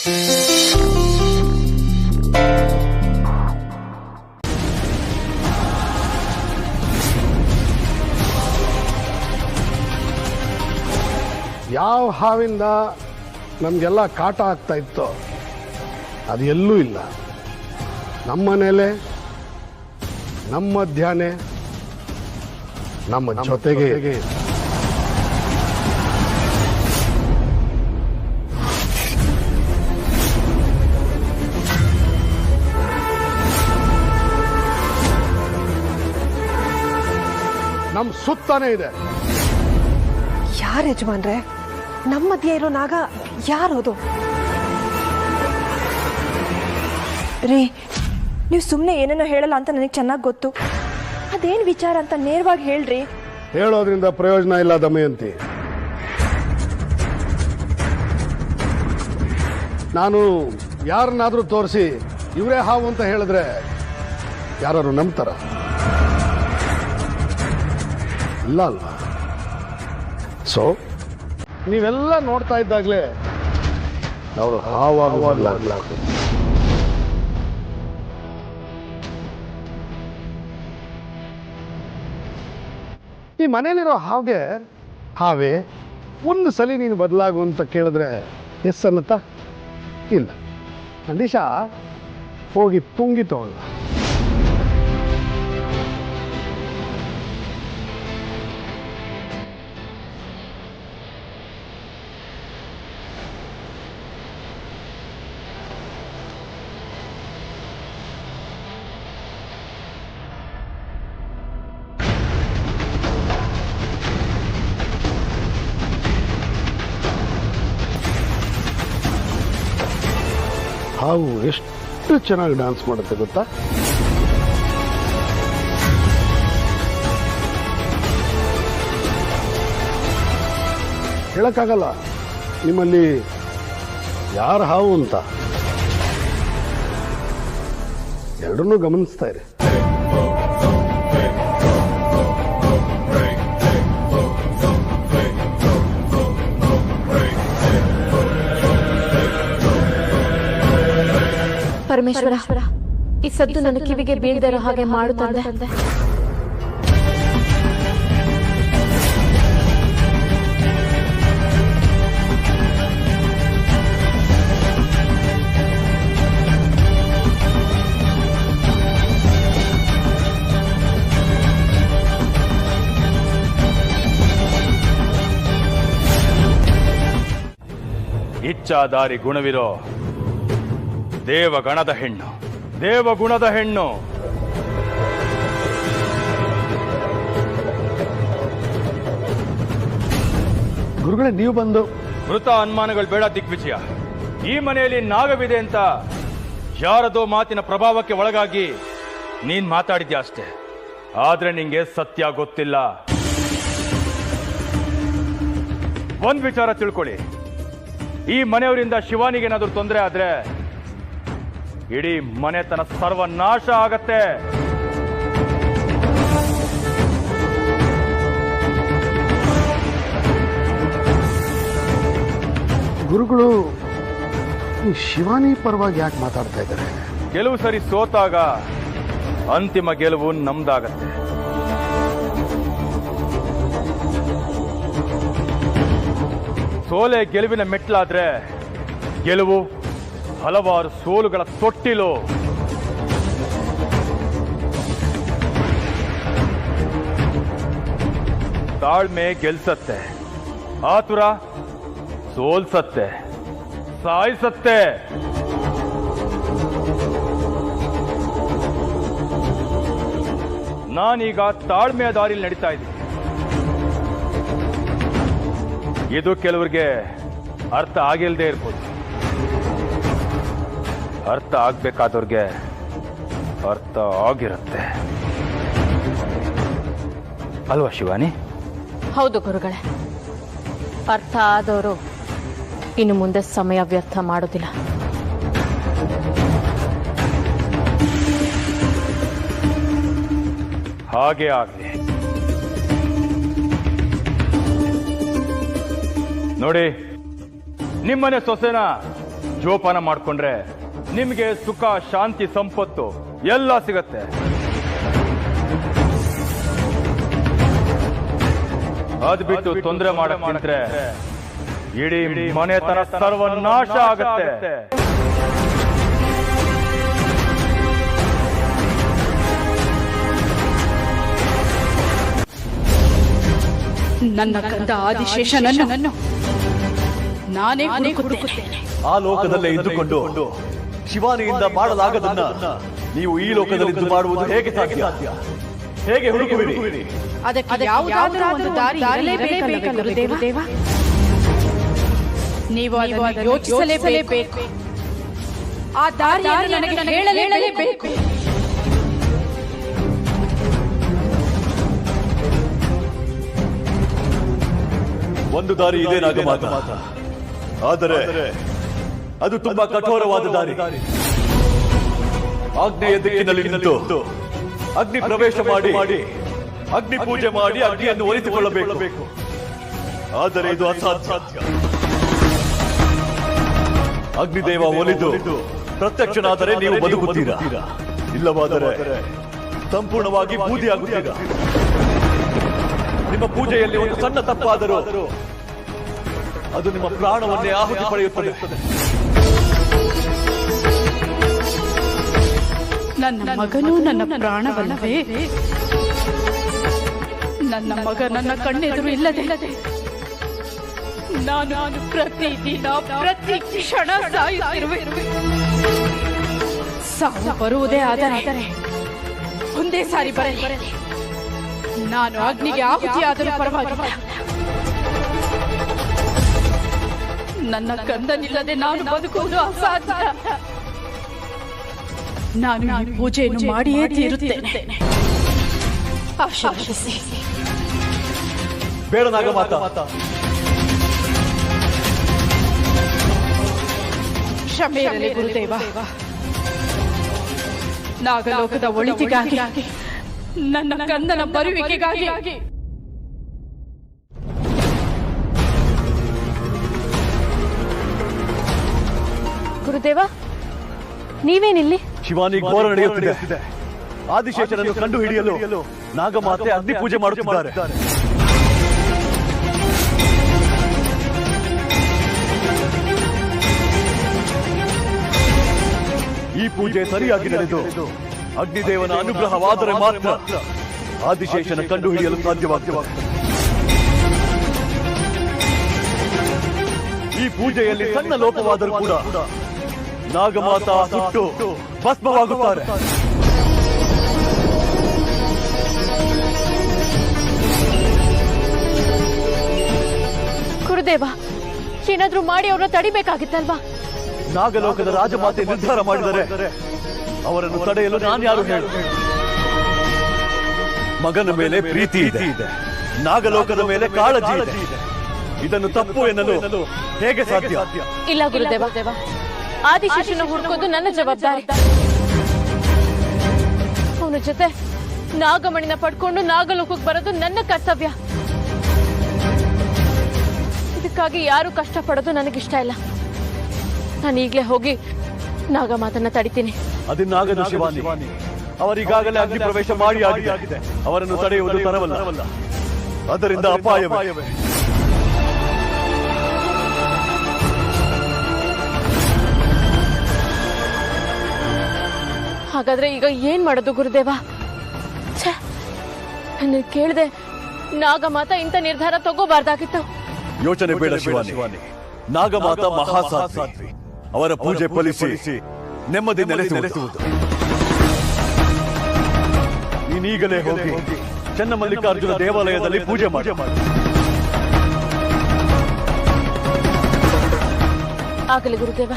ಯಾವ ಹಾವಿಂದ ನಮಗೆಲ್ಲ ಕಾಟ ಆಗ್ತಾ ಇತ್ತೋ ಅದು ಎಲ್ಲೂ ಇಲ್ಲ. ನಮ್ಮ ಮನೇಲೆ, ನಮ್ಮ ಮಧ್ಯಾಹ್ನ, ನಮ್ಮ ಜೊತೆಗೆ. ನಮ್ಮ ಸುತ್ತಾನೇ ಇದೆ. ಯಾರು ಯಜಮಾನ್ರೆ? ನಮ್ಮ ಮಧ್ಯ ಇರೋ ನಾಗ ಯಾರೋದು? ರೀ, ನೀವು ಸುಮ್ಮನೆ ಏನೇನೋ ಹೇಳಲ್ಲ ಅಂತ ನನಗೆ ಚೆನ್ನಾಗಿ ಗೊತ್ತು. ಅದೇನು ವಿಚಾರ ಅಂತ ನೇರವಾಗಿ ಹೇಳ್ರಿ. ಹೇಳೋದ್ರಿಂದ ಪ್ರಯೋಜನ ಇಲ್ಲ ದಮಯಂತಿ. ನಾನು ಯಾರನ್ನಾದ್ರೂ ತೋರಿಸಿ ಇವರೇ ಹಾವು ಅಂತ ಹೇಳಿದ್ರೆ ಯಾರು ನಂಬ್ತಾರ? ಇಲ್ಲ ಅಲ್ವಾ? ಸೊ ನೀವೆಲ್ಲ ನೋಡ್ತಾ ಇದ್ದಾಗಲೇ ಅವರು ಹಾವಾಗಲ್ಲ. ಈ ಮನೇಲಿರೋ ಹಾವೇ ಒಂದು ಸಲ ನೀನು ಬದಲಾಗು ಅಂತ ಕೇಳಿದ್ರೆ ಎಸ್ ಅನ್ನತ್ತಾ? ಇಲ್ಲ. ನಂದೀಶ ಹೋಗಿ ಪುಂಗಿ ತಗೊಳ್ಳ. ಹಾವು ಎಷ್ಟು ಚೆನ್ನಾಗಿ ಡ್ಯಾನ್ಸ್ ಮಾಡುತ್ತೆ ಗೊತ್ತಾ? ಹೇಳಕ್ಕಾಗಲ್ಲ ನಿಮ್ಮಲ್ಲಿ ಯಾರ ಹಾವು ಅಂತ. ಎರಡನ್ನೂ ಗಮನಿಸ್ತಾ ಇರಿ. ಪರಮೇಶ್ವರ, ಈ ಸದ್ದು ನನ್ನ ಕಿವಿಗೆ ಬೀಳದಿರೋ ಹಾಗೆ ಮಾಡು ತಂದೆ. ಇಚ್ಛಾದಾರಿ ಗುಣವಿರೋ ದೇವಗಣದ ಹೆಣ್ಣು, ದೇವಗುಣದ ಹೆಣ್ಣು. ಗುರುಗಳೇ, ನೀವು ಬಂದು ಮೃತ ಅನುಮಾನಗಳು ಬೇಡ ದಿಗ್ವಿಜಯ. ಈ ಮನೆಯಲ್ಲಿ ನಾಗವಿದೆ ಅಂತ ಯಾರದೋ ಮಾತಿನ ಪ್ರಭಾವಕ್ಕೆ ಒಳಗಾಗಿ ನೀನ್ ಮಾತಾಡಿದ್ಯಾ ಅಷ್ಟೇ. ಆದ್ರೆ ನಿಂಗೆ ಸತ್ಯ ಗೊತ್ತಿಲ್ಲ. ಒಂದ್ ವಿಚಾರ ತಿಳ್ಕೊಳ್ಳಿ, ಈ ಮನೆಯವರಿಂದ ಶಿವಾನಿಗೇನಾದ್ರೂ ತೊಂದರೆ ಆದ್ರೆ ಇಡೀ ಮನೆತನ ಸರ್ವನಾಶ ಆಗತ್ತೆ. ಗುರುಗಳು ಈ ಶಿವಾನಿ ಪರವಾಗಿ ಯಾಕೆ ಮಾತಾಡ್ತಾ ಇದ್ದಾರೆ? ಕೆಲವು ಸರಿ ಸೋತಾಗ ಅಂತಿಮ ಗೆಲುವು ನಮ್ದಾಗತ್ತೆ. ಸೋಲೆ ಗೆಲುವಿನ ಮೆಟ್ಲಾದ್ರೆ ಗೆಲುವು ಹಲವಾರು ಸೋಲುಗಳ ತೊಟ್ಟಿಲು. ತಾಳ್ಮೆ ಗೆಲ್ಸತ್ತೆ, ಆತುರ ಸೋಲ್ಸತ್ತೆ, ಸಾಯಿಸತ್ತೆ. ನಾನೀಗ ತಾಳ್ಮೆಯ ದಾರಿಯಲ್ಲಿ ನಡೀತಾ ಇದ್ದೀನಿ. ಇದು ಕೆಲವರಿಗೆ ಅರ್ಥ ಆಗಿಲ್ಲದೆ ಇರ್ಬೋದು. ಅರ್ಥ ಆಗ್ಬೇಕಾದವ್ರಿಗೆ ಅರ್ಥ ಆಗಿರುತ್ತೆ ಅಲ್ವಾ ಶಿವಾನಿ? ಹೌದು ಗುರುಗಳೇ, ಅರ್ಥ ಆದವರು ಇನ್ನು ಮುಂದೆ ಸಮಯ ವ್ಯರ್ಥ ಮಾಡೋದಿಲ್ಲ. ಹಾಗೆ ಆಗ್ಲಿ. ನೋಡಿ, ನಿಮ್ಮನೆ ಸೊಸೆನ ಜೋಪಾನ ಮಾಡ್ಕೊಂಡ್ರೆ ನಿಮ್ಗೆ ಸುಖ ಶಾಂತಿ ಸಂಪತ್ತು ಎಲ್ಲ ಸಿಗತ್ತೆ. ಅದ್ ಬಿಟ್ಟು ತೊಂದರೆ ಮಾಡಕ್ಕಿಂದ್ರೆ ಇಡೀ ಮನೆತನ ಸರ್ವನಾಶ ಆಗತ್ತೆ. ನನ್ನ ಗಂಡ ಆದಿಶೇಷನನ್ನು ನಾನೇ ಹುಡುಕುತ್ತೇನೆ. ಆ ಲೋಕದಲ್ಲೇ ಇದ್ದುಕೊಂಡು ಶಿವಾನಿಯಿಂದ ಮಾಡಲಾಗದನ್ನ ನೀವು ಈ ಲೋಕದಲ್ಲಿ ಮಾಡುವುದು ಹೇಗೆ ಸಾಧ್ಯ? ಹೇಗೆ ಹುಡುಕುವಿರಿ? ಅದಕ್ಕೆ ಯಾವುದಾದರೂ ಒಂದು ದಾರಿ ಇರಲೇಬೇಕಲ್ಲ ಗುರುದೇವ. ನೀವು ಅದನ್ನು ಯೋಚಿಸಲೇಬೇಕು. ಆ ದಾರಿಯನ್ನು ನನಗೆ ಹೇಳಲೇಬೇಕು. ಒಂದು ದಾರಿ ಇದೆ ನಾಗಮಾತ, ಆದರೆ ಅದು ತುಂಬಾ ಕಠೋರವಾದ ದಾರಿ. ಆಗ್ನೇಯ ದಿಕ್ಕಿನಲ್ಲಿ ನಿಂತು ಅಗ್ನಿ ಪ್ರವೇಶ ಮಾಡಿ ಅಗ್ನಿ ಪೂಜೆ ಮಾಡಿ ಅಗ್ನಿಯನ್ನು ಒಲಿಸಿಕೊಳ್ಳಬೇಕು. ಆದರೆ ಇದು ಅಸಾಧ್ಯ. ಅಗ್ನಿದೇವ ಒಲಿದು ಪ್ರತ್ಯಕ್ಷನಾದರೆ ನೀವು ಬದುಕುತ್ತೀರಾ, ಇಲ್ಲವಾದರೆ ಸಂಪೂರ್ಣವಾಗಿ ಬೂದಿಯಾಗುತ್ತೀರಾ. ನಿಮ್ಮ ಪೂಜೆಯಲ್ಲಿ ಒಂದು ಸಣ್ಣ ತಪ್ಪಾದರೂ ಅದು ನಿಮ್ಮ ಪ್ರಾಣವನ್ನೇ ಆಹುತಿ ಪಡೆಯುತ್ತದೆ. ನನ್ನ ಮಗನೂ ನನ್ನ ಪ್ರಾಣವಲ್ಲವೇ? ನನ್ನ ಮಗ ನನ್ನ ಕಣ್ಣೆದುರು ಇಲ್ಲದೆ ನಾನು ಪ್ರತಿದಿನ ಪ್ರತಿ ಕ್ಷಣ ಸಾಯುತ್ತಿರುವೆ. ಸಾವು ಬರುವುದೇ ಆದರೆ ಒಂದೇ ಸಾರಿ ಬರಲಿ. ನಾನು ಅಗ್ನಿಗೆ ಆಹುತಿಯಾದರೂ ಪರವಾಗಿಲ್ಲ. ನನ್ನ ಗಂಡನಿಲ್ಲದೆ ನಾನು ಬದುಕುವುದು ಅಸಾಧ್ಯ. ನಾನು ಈ ಪೂಜೆಯನ್ನು ಮಾಡಿಯೇ ತೀರುತ್ತೇನೆ. ಆಶೀರ್ವದಿಸಿ. ಬೇಡ ನಾಗಮಾತ, ಕ್ಷಮೆ ಇರಲಿ ಗುರುದೇವ. ನಾಗಲೋಕದ ಒಳಿತಿಗಾಗಿ, ನನ್ನ ಕಂದನ ಬರುವಿಕೆಗಾಗಿ ಗುರುದೇವ, ನೀವೇನಿಲ್ಲಿ? ಶಿವಾನಿ ಘೋರ ನಡೆಯುತ್ತಿದೆ. ಆದಿಶೇಷನನ್ನು ಕಂಡು ಹಿಡಿಯಲು ನಾಗಮಾತೆ ಅಗ್ನಿ ಪೂಜೆ ಮಾಡುತ್ತಿದ್ದಾರೆ. ಈ ಪೂಜೆ ಸರಿಯಾಗಿ ನಡೆದು ಅಗ್ನಿದೇವನ ಅನುಗ್ರಹವಾದರೆ ಮಾತ್ರ ಆದಿಶೇಷನ ಕಂಡು ಹಿಡಿಯಲು ಸಾಧ್ಯವಾಗುತ್ತದೆ. ಈ ಪೂಜೆಯಲ್ಲಿ ಸಣ್ಣ ಲೋಪವಾದರೂ ಕೂಡ ನಾಗಮಾತ ಸುಟ್ಟು ಭಸ್ಮವಾಗುತ್ತಾರೆ. ಗುರುದೇವ, ಏನಾದ್ರೂ ಮಾಡಿ ಅವ್ರನ್ನ ತಡಿಬೇಕಾಗಿತ್ತಲ್ವಾ? ನಾಗಲೋಕದ ರಾಜಮಾತೆ ನಿರ್ಧಾರ ಮಾಡಿದರೆ ಅವರನ್ನು ತಡೆಯಲು ನಾನ್ಯಾರು ಹೇಳು? ಮಗನ ಮೇಲೆ ಪ್ರೀತಿ ಇದೆ, ನಾಗಲೋಕದ ಮೇಲೆ ಕಾಳಜಿ ಇದೆ. ಇದನ್ನು ತಪ್ಪು ಎನ್ನಲು ಹೇಗೆ ಸಾಧ್ಯ? ಇಲ್ಲ ಗುರುದೇವ, ಆದಿಶೇಷನ ಹುಡುಕೋದು ನನ್ನ ಜವಾಬ್ದಾರಿ. ಅವನ ಜೊತೆ ನಾಗಮಣಿನ ಪಡ್ಕೊಂಡು ನಾಗಲೋಕಕ್ಕೆ ಬರೋದು ನನ್ನ ಕರ್ತವ್ಯ. ಇದಕ್ಕಾಗಿ ಯಾರು ಕಷ್ಟ ಪಡೋದು ನನಗಿಷ್ಟ ಇಲ್ಲ. ನಾನು ಈಗಲೇ ಹೋಗಿ ನಾಗಮಾತನ್ನ ತಡಿತೀನಿ. ಅದಿನ್ನಾಗದು ಶಿವಾನಿ. ಅವರಿಗಾಗಲೇ ಅಗ್ನಿ ಪ್ರವೇಶ ಮಾಡಿ ಆಗಿದೆ. ಅವರನ್ನು ತಡೆಯುವುದು ತರವಲ್ಲ, ಅದರಿಂದ ಅಪಾಯವೇ. ಹಾಗಾದ್ರೆ ಈಗ ಏನ್ ಮಾಡೋದು ಗುರುದೇವ? ನನ್ನ ಕೇಳಿದೆ ನಾಗಮಾತ ಇಂಥ ನಿರ್ಧಾರ ತಗೋಬಾರ್ದಾಗಿತ್ತು. ಯೋಚನೆ ಬೇಡ ಶಿವಾನಿ. ನಾಗಮಾತ ಮಹಾಸಾಧ್ವಿ. ಅವರ ಪೂಜೆ ಫಲಿಸಿ ನೆಮ್ಮದಿ ನೆಲೆಸುವುದು. ನೀನೀಗಲೇ ಹೋಗಿ ಚನ್ನಮಲ್ಲಿಕಾರ್ಜುನ ದೇವಾಲಯದಲ್ಲಿ ಪೂಜೆ ಮಾಡಿ. ಆಗಲಿ ಗುರುದೇವ.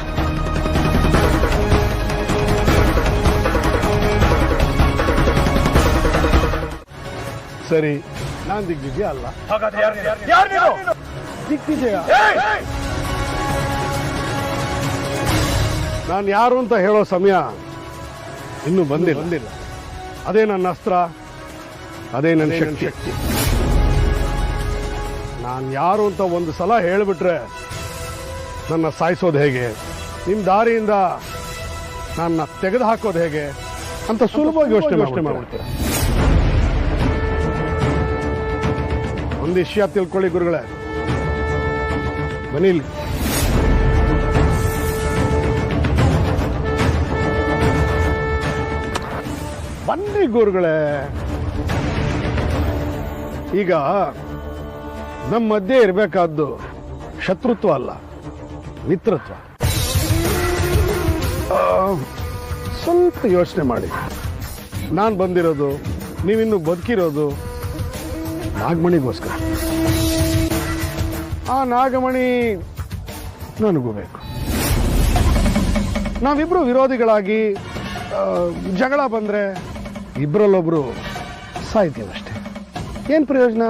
ಸರಿ, ನಾನ್ ದಿಗ್ವಿಜಯ ಅಲ್ಲ. ದಿಗ್ವಿಜಯ ನಾನು ಯಾರು ಅಂತ ಹೇಳೋ ಸಮಯ ಇನ್ನೂ ಬಂದಿಲ್ಲ. ಅದೇ ನನ್ನ ಅಸ್ತ್ರ, ಅದೇ ನನ್ನ ಶಕ್ತಿ. ನಾನು ಯಾರು ಅಂತ ಒಂದು ಸಲ ಹೇಳಿಬಿಟ್ರೆ ನನ್ನ ಸಾಯಿಸೋದು ಹೇಗೆ, ನಿಮ್ಮ ದಾರಿಯಿಂದ ನನ್ನ ತೆಗೆದು ಹಾಕೋದು ಹೇಗೆ ಅಂತ ಸುಲಭವಾಗಿ ಯೋಚನೆ ಮಾಡ್ಬಿಡ್ತೀರ. ಒಂದು ವಿಷಯ ತಿಳ್ಕೊಳ್ಳಿ ಗುರುಗಳೇ, ಬನ್ನಿ ಇಲ್ಲಿ. ಬನ್ನಿ ಗುರುಗಳೇ. ಈಗ ನಮ್ಮ ಮಧ್ಯೆ ಇರಬೇಕಾದ್ದು ಶತ್ರುತ್ವ ಅಲ್ಲ, ಮಿತ್ರತ್ವ. ಸ್ವಲ್ಪ ಯೋಚನೆ ಮಾಡಿ. ನಾನು ಬಂದಿರೋದು, ನೀವಿನ್ನು ಬದುಕಿರೋದು ನಾಗಮಣಿಗೋಸ್ಕರ. ಆ ನಾಗಮಣಿ ನನಗೂ ಬೇಕು. ನಾವಿಬ್ರು ವಿರೋಧಿಗಳಾಗಿ ಜಗಳ ಬಂದ್ರೆ ಇಬ್ಬರಲ್ಲೊಬ್ರು ಸಾಯ್ತೀವಷ್ಟೇ. ಏನು ಪ್ರಯೋಜನ?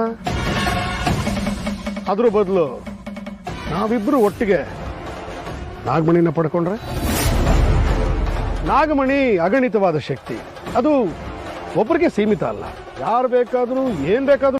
ಅದ್ರ ಬದಲು ನಾವಿಬ್ರು ಒಟ್ಟಿಗೆ ನಾಗಮಣಿನ ಪಡ್ಕೊಂಡ್ರೆ, ನಾಗಮಣಿ ಅಗಣಿತವಾದ ಶಕ್ತಿ. ಅದು ಒಬ್ಬರಿಗೆ ಸೀಮಿತ ಅಲ್ಲ, ಯಾರು ಬೇಕಾದರೂ ಏನ್ ಬೇಕಾದ್ರೂ.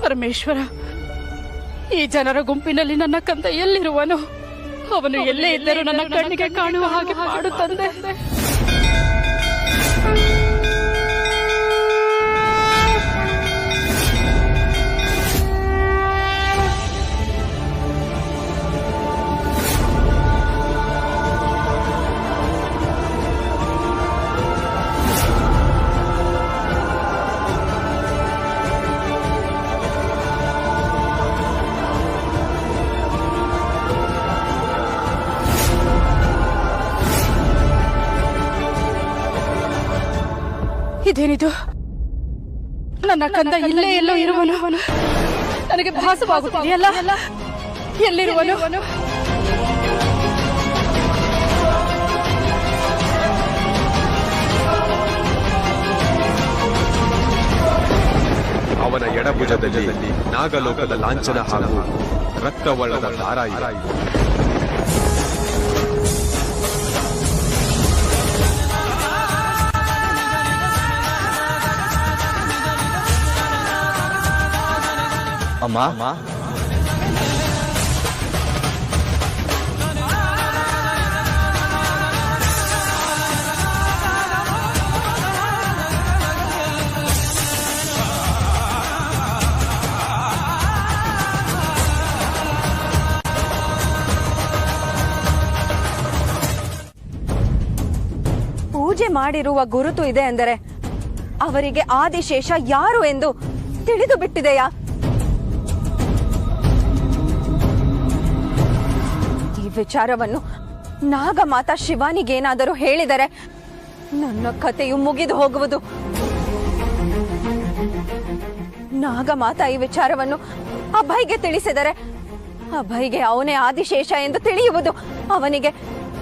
ಪರಮೇಶ್ವರ, ಈ ಜನರ ಗುಂಪಿನಲ್ಲಿ ನನ್ನ ಕಂದ ಎಲ್ಲಿರುವನು? ಅವನು ಎಲ್ಲೇ ಇದ್ದರೂ ನನ್ನ ಕಣ್ಣಿಗೆ ಕಾಣುವ ಹಾಗೆ ಮಾಡು ತಂದೆ. ಇದೇನಿದು? ನನ್ನ ಕಂದ ಇಲ್ಲೇ ಎಲ್ಲೋ ಇರುವನು. ನನಗೆ ಭಾಸವಾಗುತ್ತಿದೆಯಲ್ಲ, ಎಲ್ಲಿರುವನು? ಅವನ ಎಡಭುಜದಲ್ಲಿ ನಾಗಲೋಕದ ಲಾಂಛನ ಹಾಗೂ ರಕ್ತವರ್ಣದ ದಾರ ಇದೆ. ಅಮ್ಮ, ಪೂಜೆ ಮಾಡಿರುವ ಗುರುತು ಇದೆ ಎಂದರೆ ಅವರಿಗೆ ಆದಿಶೇಷ ಯಾರು ಎಂದು ತಿಳಿದು ಬಿಟ್ಟಿದೆಯಾ? ಈ ವಿಚಾರವನ್ನು ನಾಗಮಾತಾ ಶಿವಾನಿಗೇನಾದರೂ ಹೇಳಿದರೆ ನನ್ನ ಕಥೆಯು ಮುಗಿದು ಹೋಗುವುದು. ನಾಗಮಾತಾ ಈ ವಿಚಾರವನ್ನು ಅಭಯ್ಗೆ ತಿಳಿಸಿದರೆ ಅಭಯ್ಗೆ ಅವನೇ ಆದಿಶೇಷ ಎಂದು ತಿಳಿಯುವುದು. ಅವನಿಗೆ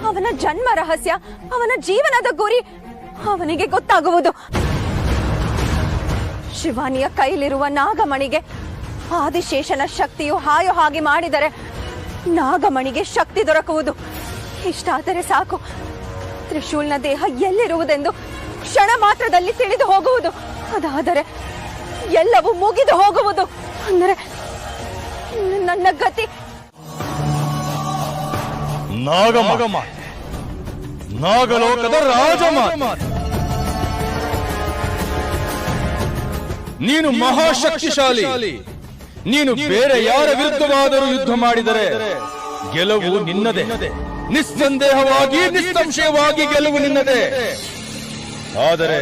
ಅವನ ಜನ್ಮ ರಹಸ್ಯ, ಅವನ ಜೀವನದ ಗುರಿ ಅವನಿಗೆ ಗೊತ್ತಾಗುವುದು. ಶಿವಾನಿಯ ಕೈಲಿರುವ ನಾಗಮಣಿಗೆ ಆದಿಶೇಷನ ಶಕ್ತಿಯು ಹಾಯೋ ಹಾಗೆ ಮಾಡಿದರೆ ನಾಗಮಣಿಗೆ ಶಕ್ತಿ ದೊರಕುವುದು. ಇಷ್ಟಾದರೆ ಸಾಕು, ತ್ರಿಶೂಲ್ನ ದೇಹ ಎಲ್ಲಿರುವುದೆಂದು ಕ್ಷಣ ಮಾತ್ರದಲ್ಲಿ ತಿಳಿದು ಹೋಗುವುದು. ಅದಾದರೆ ಎಲ್ಲವೂ ಮುಗಿದು ಹೋಗುವುದು. ಅಂದರೆ ನನ್ನ ಗತಿ ನಾಗಮಾತೆ, ನಾಗಲೋಕದ ರಾಜಮಾತೆ. ನೀನು ಮಹಾಶಕ್ತಿಶಾಲಿ. ನೀನು ಬೇರೆ ಯಾರ ವಿರುದ್ಧವಾದರೂ ಯುದ್ಧ ಮಾಡಿದರೆ ಗೆಲುವು ನಿನ್ನದೇ. ನಿಸ್ಸಂದೇಹವಾಗಿ, ನಿಸ್ಸಂಶಯವಾಗಿ ಗೆಲುವು ನಿನ್ನದೇ. ಆದರೆ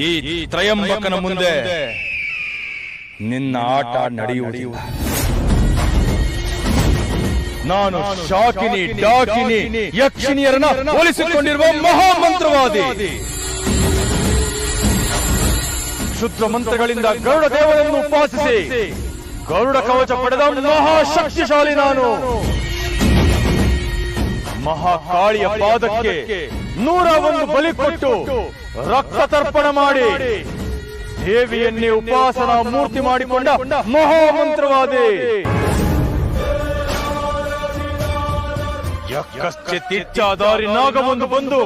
ಈ ತ್ರಯಂಬಕನ ಮುಂದೆ ನಿನ್ನ ಆಟ ನಡೆಯುವುದಿಲ್ಲ. ನಾನು ಶಾಕಿನಿ, ಡಾಕಿನಿ, ಯಕ್ಷಿಣಿಯರನ್ನ ಹೋಲಿಸಿಕೊಂಡಿರುವ ಮಹಾಮಂತ್ರವಾದಿ. ಶುದ್ಧ ಮಂತ್ರಗಳಿಂದ ಗರುಡ ದೇವರನ್ನು ಉಪಾಸಿಸಿ ಗರುಡ ಕವಚ ಪಡೆದ ಮಹಾಶಕ್ತಿಶಾಲಿ ನಾನು. ಮಹಾಕಾಳಿಯ ಪಾದಕ್ಕೆ 101 ಬಲಿ ಕೊಟ್ಟು ರಕ್ತ ತರ್ಪಣ ಮಾಡಿ ದೇವಿಯನ್ನೇ ಉಪಾಸನಾ ಮೂರ್ತಿ ಮಾಡಿಕೊಂಡ ಮಹಾಮಂತ್ರವಾದಿ. ಯಕ್ಕಶ್ಚಿತ್ತಿಚ್ಛಾಧಾರಿ ನಾಗವೊಂದು ಬಂದು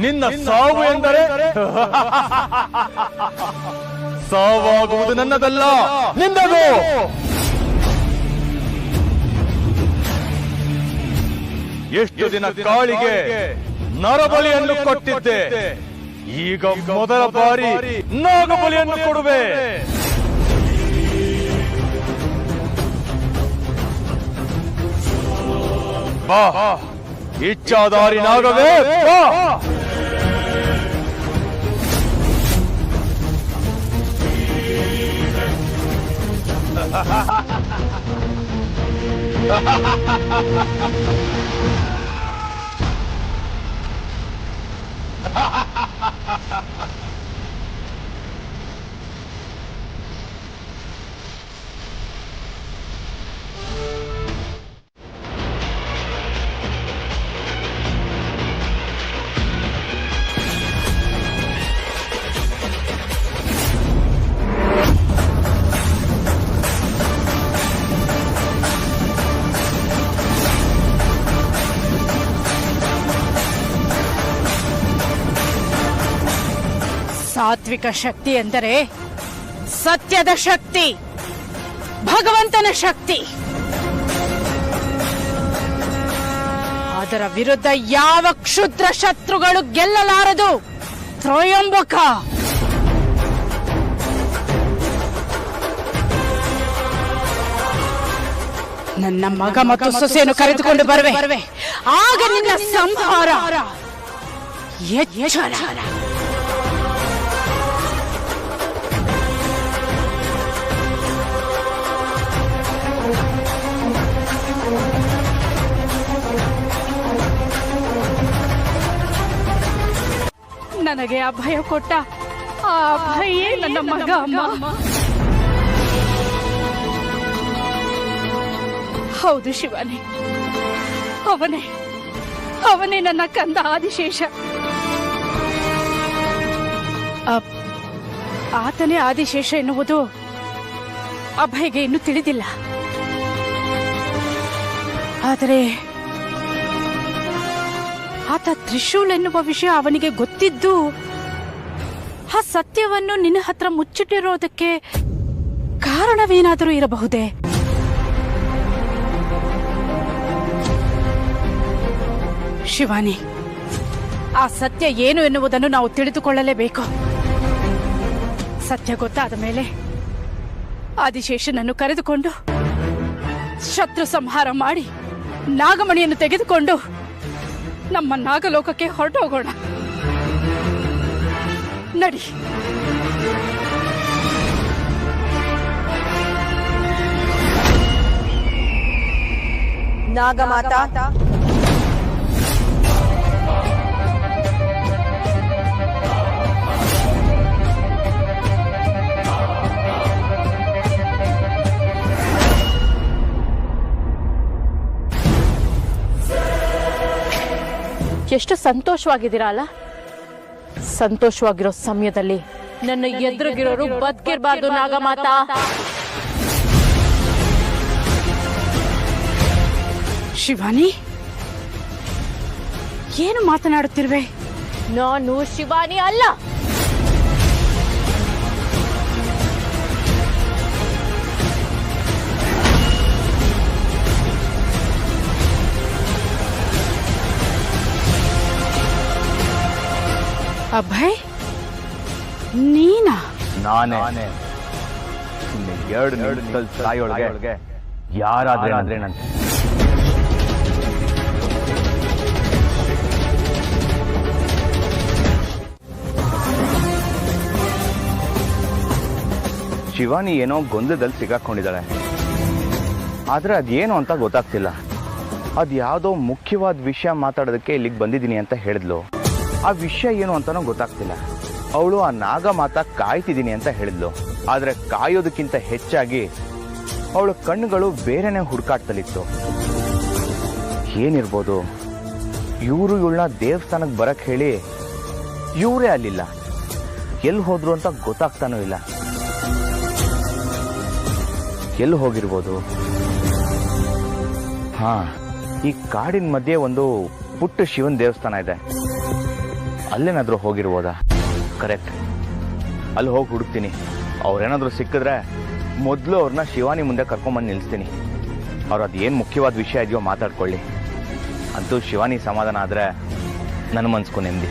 ನಿನ್ನ ಸಾವು ಎಂದರೆ ಸಾವಾಗುವುದು ನನ್ನದಲ್ಲ, ನಿನ್ನದು. ಎಷ್ಟು ದಿನ ಕಾಳಿಗೆ ನರಬಲಿಯನ್ನು ಕೊಟ್ಟಿದ್ದೆ, ಈಗ ಮೊದಲ ಬಾರಿ ನಾಗಬಲಿಯನ್ನು ಕೊಡುವೆ. ಬಾ ಇಚ್ಛಾಧಾರಿ ನಾಗವೇ, ಬಾ. ಸಾತ್ವಿಕ ಶಕ್ತಿ ಎಂದರೆ ಸತ್ಯದ ಶಕ್ತಿ, ಭಗವಂತನ ಶಕ್ತಿ. ಅದರ ವಿರುದ್ಧ ಯಾವ ಕ್ಷುದ್ರ ಶತ್ರುಗಳು ಗೆಲ್ಲಲಾರದು. ತ್ರಯಂಬಕ, ನನ್ನ ಮಗ ಮತ್ತು ಸೊಸೆಯನ್ನು ಕರೆದುಕೊಂಡು ಬರುವೆ. ಆಗ ನಿನ್ನ ಸಂಹಾರ ಎಚ್ಚರ. ನನಗೆ ಅಭಯ ಕೊಟ್ಟ ಆ ಅಭಯೇ ನನ್ನ ಮಗ. ಅಮ್ಮ, ಹೌದು ಶಿವಾನಿ, ಅವನೇ ನನ್ನ ಕಂದ ಆದಿಶೇಷ. ಆತನೇ ಆದಿಶೇಷ ಎನ್ನುವುದು ಅಭಯಗೆ ಇನ್ನೂ ತಿಳಿದಿಲ್ಲ. ಆದರೆ ಆತ ತ್ರಿಶೂಲ್ ಎನ್ನುವ ವಿಷಯ ಅವನಿಗೆ ಗೊತ್ತಿದ್ದು ಆ ಸತ್ಯವನ್ನು ನಿನ್ನ ಹತ್ರ ಮುಚ್ಚಿಟ್ಟಿರೋದಕ್ಕೆ ಕಾರಣವೇನಾದರೂ ಇರಬಹುದೇ? ಶಿವಾನಿ, ಆ ಸತ್ಯ ಏನು ಎನ್ನುವುದನ್ನು ನಾವು ತಿಳಿದುಕೊಳ್ಳಲೇಬೇಕು. ಸತ್ಯ ಗೊತ್ತಾದ ಮೇಲೆ ಆದಿಶೇಷನನ್ನು ಕರೆದುಕೊಂಡು ಶತ್ರು ಸಂಹಾರ ಮಾಡಿ ನಾಗಮಣಿಯನ್ನು ತೆಗೆದುಕೊಂಡು ನಮ್ಮ ನಾಗಲೋಕಕ್ಕೆ ಹೊರಟೋಗೋಣ. ನಡಿ. ನಾಗಮಾತಾ, ಎಷ್ಟು ಸಂತೋಷವಾಗಿದ್ದೀರಾ ಅಲ್ಲ? ಸಂತೋಷವಾಗಿರೋ ಸಮಯದಲ್ಲಿ ನನ್ನ ಎದುರುಗಿರೋರು ಬದುಕಿರಬಾರ್ದು ನಾಗಮಾತಾ. ಶಿವಾನಿ, ಏನು ಮಾತನಾಡುತ್ತಿರುವೆ? ನಾನು ಶಿವಾನಿ ಅಲ್ಲ. ಅಭಯ್, ನೀನಾ? ನಾನೇ. 2 ನಿಮಿಷದಲ್ಲಿ ತಾಯಿಯೊಳಗೆ ಯಾರಾದ್ರೆ ನಂತೆ. ಶಿವಾನಿ ಏನೋ ಗೊಂದಲದಲ್ಲಿ ಸಿಗಾಕೊಂಡಿದ್ದಾಳೆ. ಆದ್ರೆ ಅದೇನು ಅಂತ ಗೊತ್ತಾಗ್ತಿಲ್ಲ. ಅದ್ಯಾವುದೋ ಮುಖ್ಯವಾದ ವಿಷಯ ಮಾತಾಡೋದಕ್ಕೆ ಇಲ್ಲಿಗೆ ಬಂದಿದ್ದೀನಿ ಅಂತ ಹೇಳಿದ್ಲು. ಆ ವಿಷಯ ಏನು ಅಂತಾನೂ ಗೊತ್ತಾಗ್ತಿಲ್ಲ. ಅವಳು ಆ ನಾಗಮಾತ ಕಾಯ್ತಿದ್ದೀನಿ ಅಂತ ಹೇಳಿದ್ಲು. ಆದ್ರೆ ಕಾಯೋದಕ್ಕಿಂತ ಹೆಚ್ಚಾಗಿ ಅವಳ ಕಣ್ಣುಗಳು ಬೇರೆನೆ ಹುಡುಕಾಡ್ತಲಿತ್ತು. ಏನಿರ್ಬೋದು? ಇವರು ಇವಳನ್ನ ದೇವಸ್ಥಾನಕ್ಕೆ ಬರಕ್ ಹೇಳಿ ಇವರೇ ಅಲ್ಲಿಲ್ಲ. ಎಲ್ಲಿ ಹೋದ್ರು ಅಂತ ಗೊತ್ತಾಗ್ತಾನೂ ಇಲ್ಲ. ಎಲ್ಲಿ ಹೋಗಿರ್ಬೋದು? ಹಾ, ಈ ಕಾಡಿನ ಮಧ್ಯೆ ಒಂದು ಪುಟ್ಟ ಶಿವನ್ ದೇವಸ್ಥಾನ ಇದೆ, ಅಲ್ಲೇನಾದ್ರೂ ಹೋಗಿರ್ಬೋದಾ? ಕರೆಕ್ಟ್, ಅಲ್ಲಿ ಹೋಗಿ ಹುಡುಕ್ತೀನಿ. ಅವ್ರೇನಾದ್ರೂ ಸಿಕ್ಕಿದ್ರೆ ಮೊದಲು ಅವ್ರನ್ನ ಶಿವಾನಿ ಮುಂದೆ ಕರ್ಕೊಂಬಂದು ನಿಲ್ಲಿಸ್ತೀನಿ. ಅವ್ರು ಅದೇನು ಮುಖ್ಯವಾದ ವಿಷಯ ಇದೆಯೋ ಮಾತಾಡ್ಕೊಳ್ಳಿ. ಅಂತೂ ಶಿವಾನಿ ಸಮಾಧಾನ ಆದರೆ ನನ್ನ ಮನ್ಸ್ಗೂ ನೆಮ್ಮದಿ.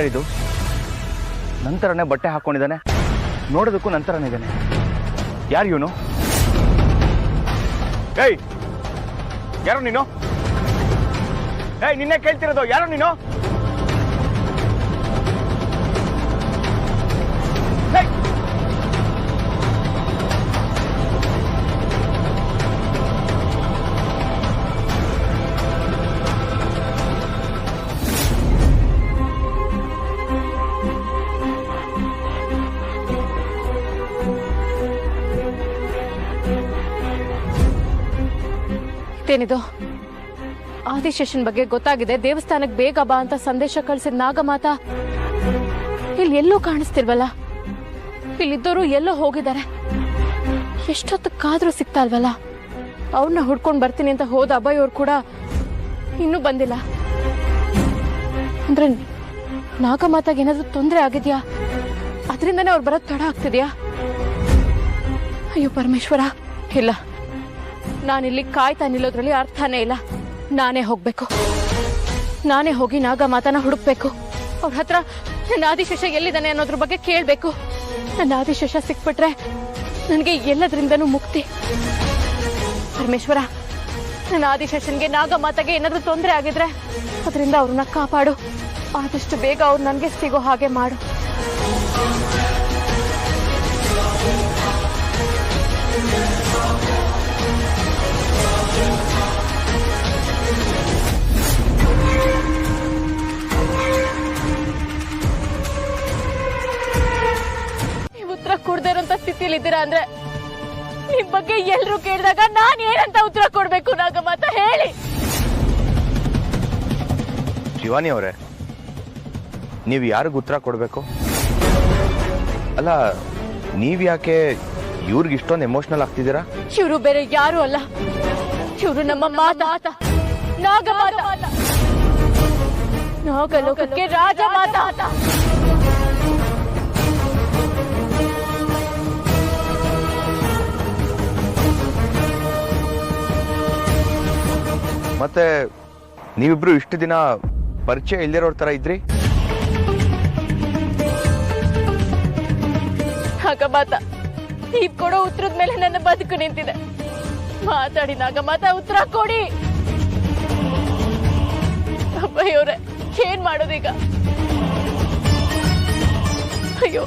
ಇದು ನಂತರನೇ ಬಟ್ಟೆ ಹಾಕೊಂಡಿದ್ದಾನೆ, ನೋಡೋದಕ್ಕೂ ನಂತರನೇ ಇದ್ದಾನೆ. ಯಾರು ಇವನು? ಏಯ್, ಯಾರು ನೀನು? ಏಯ್, ನಿನ್ನೆ ಕೇಳ್ತಿರೋದು ಯಾರು ನೀನು? ಏನಿದು? ಆದಿಶೇಷನ್ ಬಗ್ಗೆ ಗೊತ್ತಾಗಿದೆ, ದೇವಸ್ಥಾನಕ್ಕೆ ಬೇಗ ಬಾ ಅಂತ ಸಂದೇಶ ಕಳಿಸಿದ ನಾಗಮಾತ ಇಲ್ಲಿ ಎಲ್ಲೂ ಕಾಣಿಸ್ತಿಲ್ವಲ್ಲ. ಇಲ್ಲಿದ್ದವರು ಎಲ್ಲೋ ಹೋಗಿದ್ದಾರೆ. ಎಷ್ಟೊತ್ತಕ್ಕಾದ್ರೂ ಸಿಗ್ತಾ ಇಲ್ವಲ್ಲ. ಅವ್ರನ್ನ ಹುಡ್ಕೊಂಡು ಬರ್ತೀನಿ ಅಂತ ಹೋದ ಅಭಯ್ ಅವ್ರು ಕೂಡ ಇನ್ನೂ ಬಂದಿಲ್ಲ. ಅಂದ್ರೆ ನಾಗಮಾತಾಗ ಏನಾದ್ರೂ ತೊಂದರೆ ಆಗಿದ್ಯಾ? ಅದರಿಂದನೇ ಅವ್ರು ಬರೋದು ತಡ ಆಗ್ತಿದ್ಯಾ? ಅಯ್ಯೋ ಪರಮೇಶ್ವರ, ಇಲ್ಲ, ನಾನಿಲ್ಲಿ ಕಾಯ್ತಾ ನಿಲ್ಲೋದ್ರಲ್ಲಿ ಅರ್ಥನೇ ಇಲ್ಲ. ನಾನೇ ಹೋಗ್ಬೇಕು. ನಾನೇ ಹೋಗಿ ನಾಗಮಾತನ ಹುಡುಕ್ಬೇಕು. ಅವ್ರ ಹತ್ರ ನನ್ನ ಆದಿಶೇಷ ಎಲ್ಲಿದ್ದಾನೆ ಅನ್ನೋದ್ರ ಬಗ್ಗೆ ಕೇಳ್ಬೇಕು. ನನ್ನ ಆದಿಶೇಷ ಸಿಕ್ಬಿಟ್ರೆ ನನಗೆ ಎಲ್ಲದ್ರಿಂದನೂ ಮುಕ್ತಿ. ಪರಮೇಶ್ವರ, ನನ್ನ ಆದಿಶೇಷನ್ಗೆ ನಾಗಮಾತೆಗೆ ಏನಾದ್ರೂ ತೊಂದರೆ ಆಗಿದ್ರೆ ಅದರಿಂದ ಅವ್ರನ್ನ ಕಾಪಾಡು. ಆದಷ್ಟು ಬೇಗ ಅವ್ರು ನನಗೆ ಸಿಗೋ ಹಾಗೆ ಮಾಡು. ಉತ್ತರ ಕೊಡದೇ ಇರೋಂತ ಸ್ಥಿತಿಯಲ್ಲಿ ಇದ್ದೀರಾ ಅಂದ್ರೆ ನಿಮ್ ಬಗ್ಗೆ ಎಲ್ರು ಕೇಳಿದಾಗ ನಾನ್ ಏನಂತ ಉತ್ತರ ಕೊಡ್ಬೇಕು? ನಾಗಮಾತ ಹೇಳಿ. ಶಿವಾನಿ ಅವರೇ, ನೀವು ಯಾರಿಗ ಉತ್ತರ ಕೊಡ್ಬೇಕು? ಅಲ್ಲ, ನೀವ್ ಯಾಕೆ ಇವ್ರಿಗೆ ಇಷ್ಟೊಂದು ಎಮೋಷನಲ್ ಆಗ್ತಿದ್ದೀರಾ? ಇವರು ಬೇರೆ ಯಾರು ಅಲ್ಲ, ಇವರು ನಮ್ಮ ಮಾತ ನಾಗಮಾತ, ನಾಗಲೋಕಕ್ಕೆ ರಾಜಮಾತ. ಮತ್ತೆ ನೀವಿಬ್ರು ಇಷ್ಟು ದಿನ ಪರಿಚಯ ಇಲ್ದಿರೋರ್ ತರ ಇದ್ರಿ. ನಾಗಮಾತ, ನೀವ್ ಕೊಡೋ ಉತ್ತರದ ಮೇಲೆ ನನ್ನ ಬದುಕು ನಿಂತಿದೆ. ಮಾತಾಡಿ ನಾಗಮಾತ, ಉತ್ತರ ಕೊಡಿ. ಅಬ್ಬಯ್ಯವ್ರೆ, ಏನ್ ಮಾಡೋದೀಗ? ಅಯ್ಯೋ,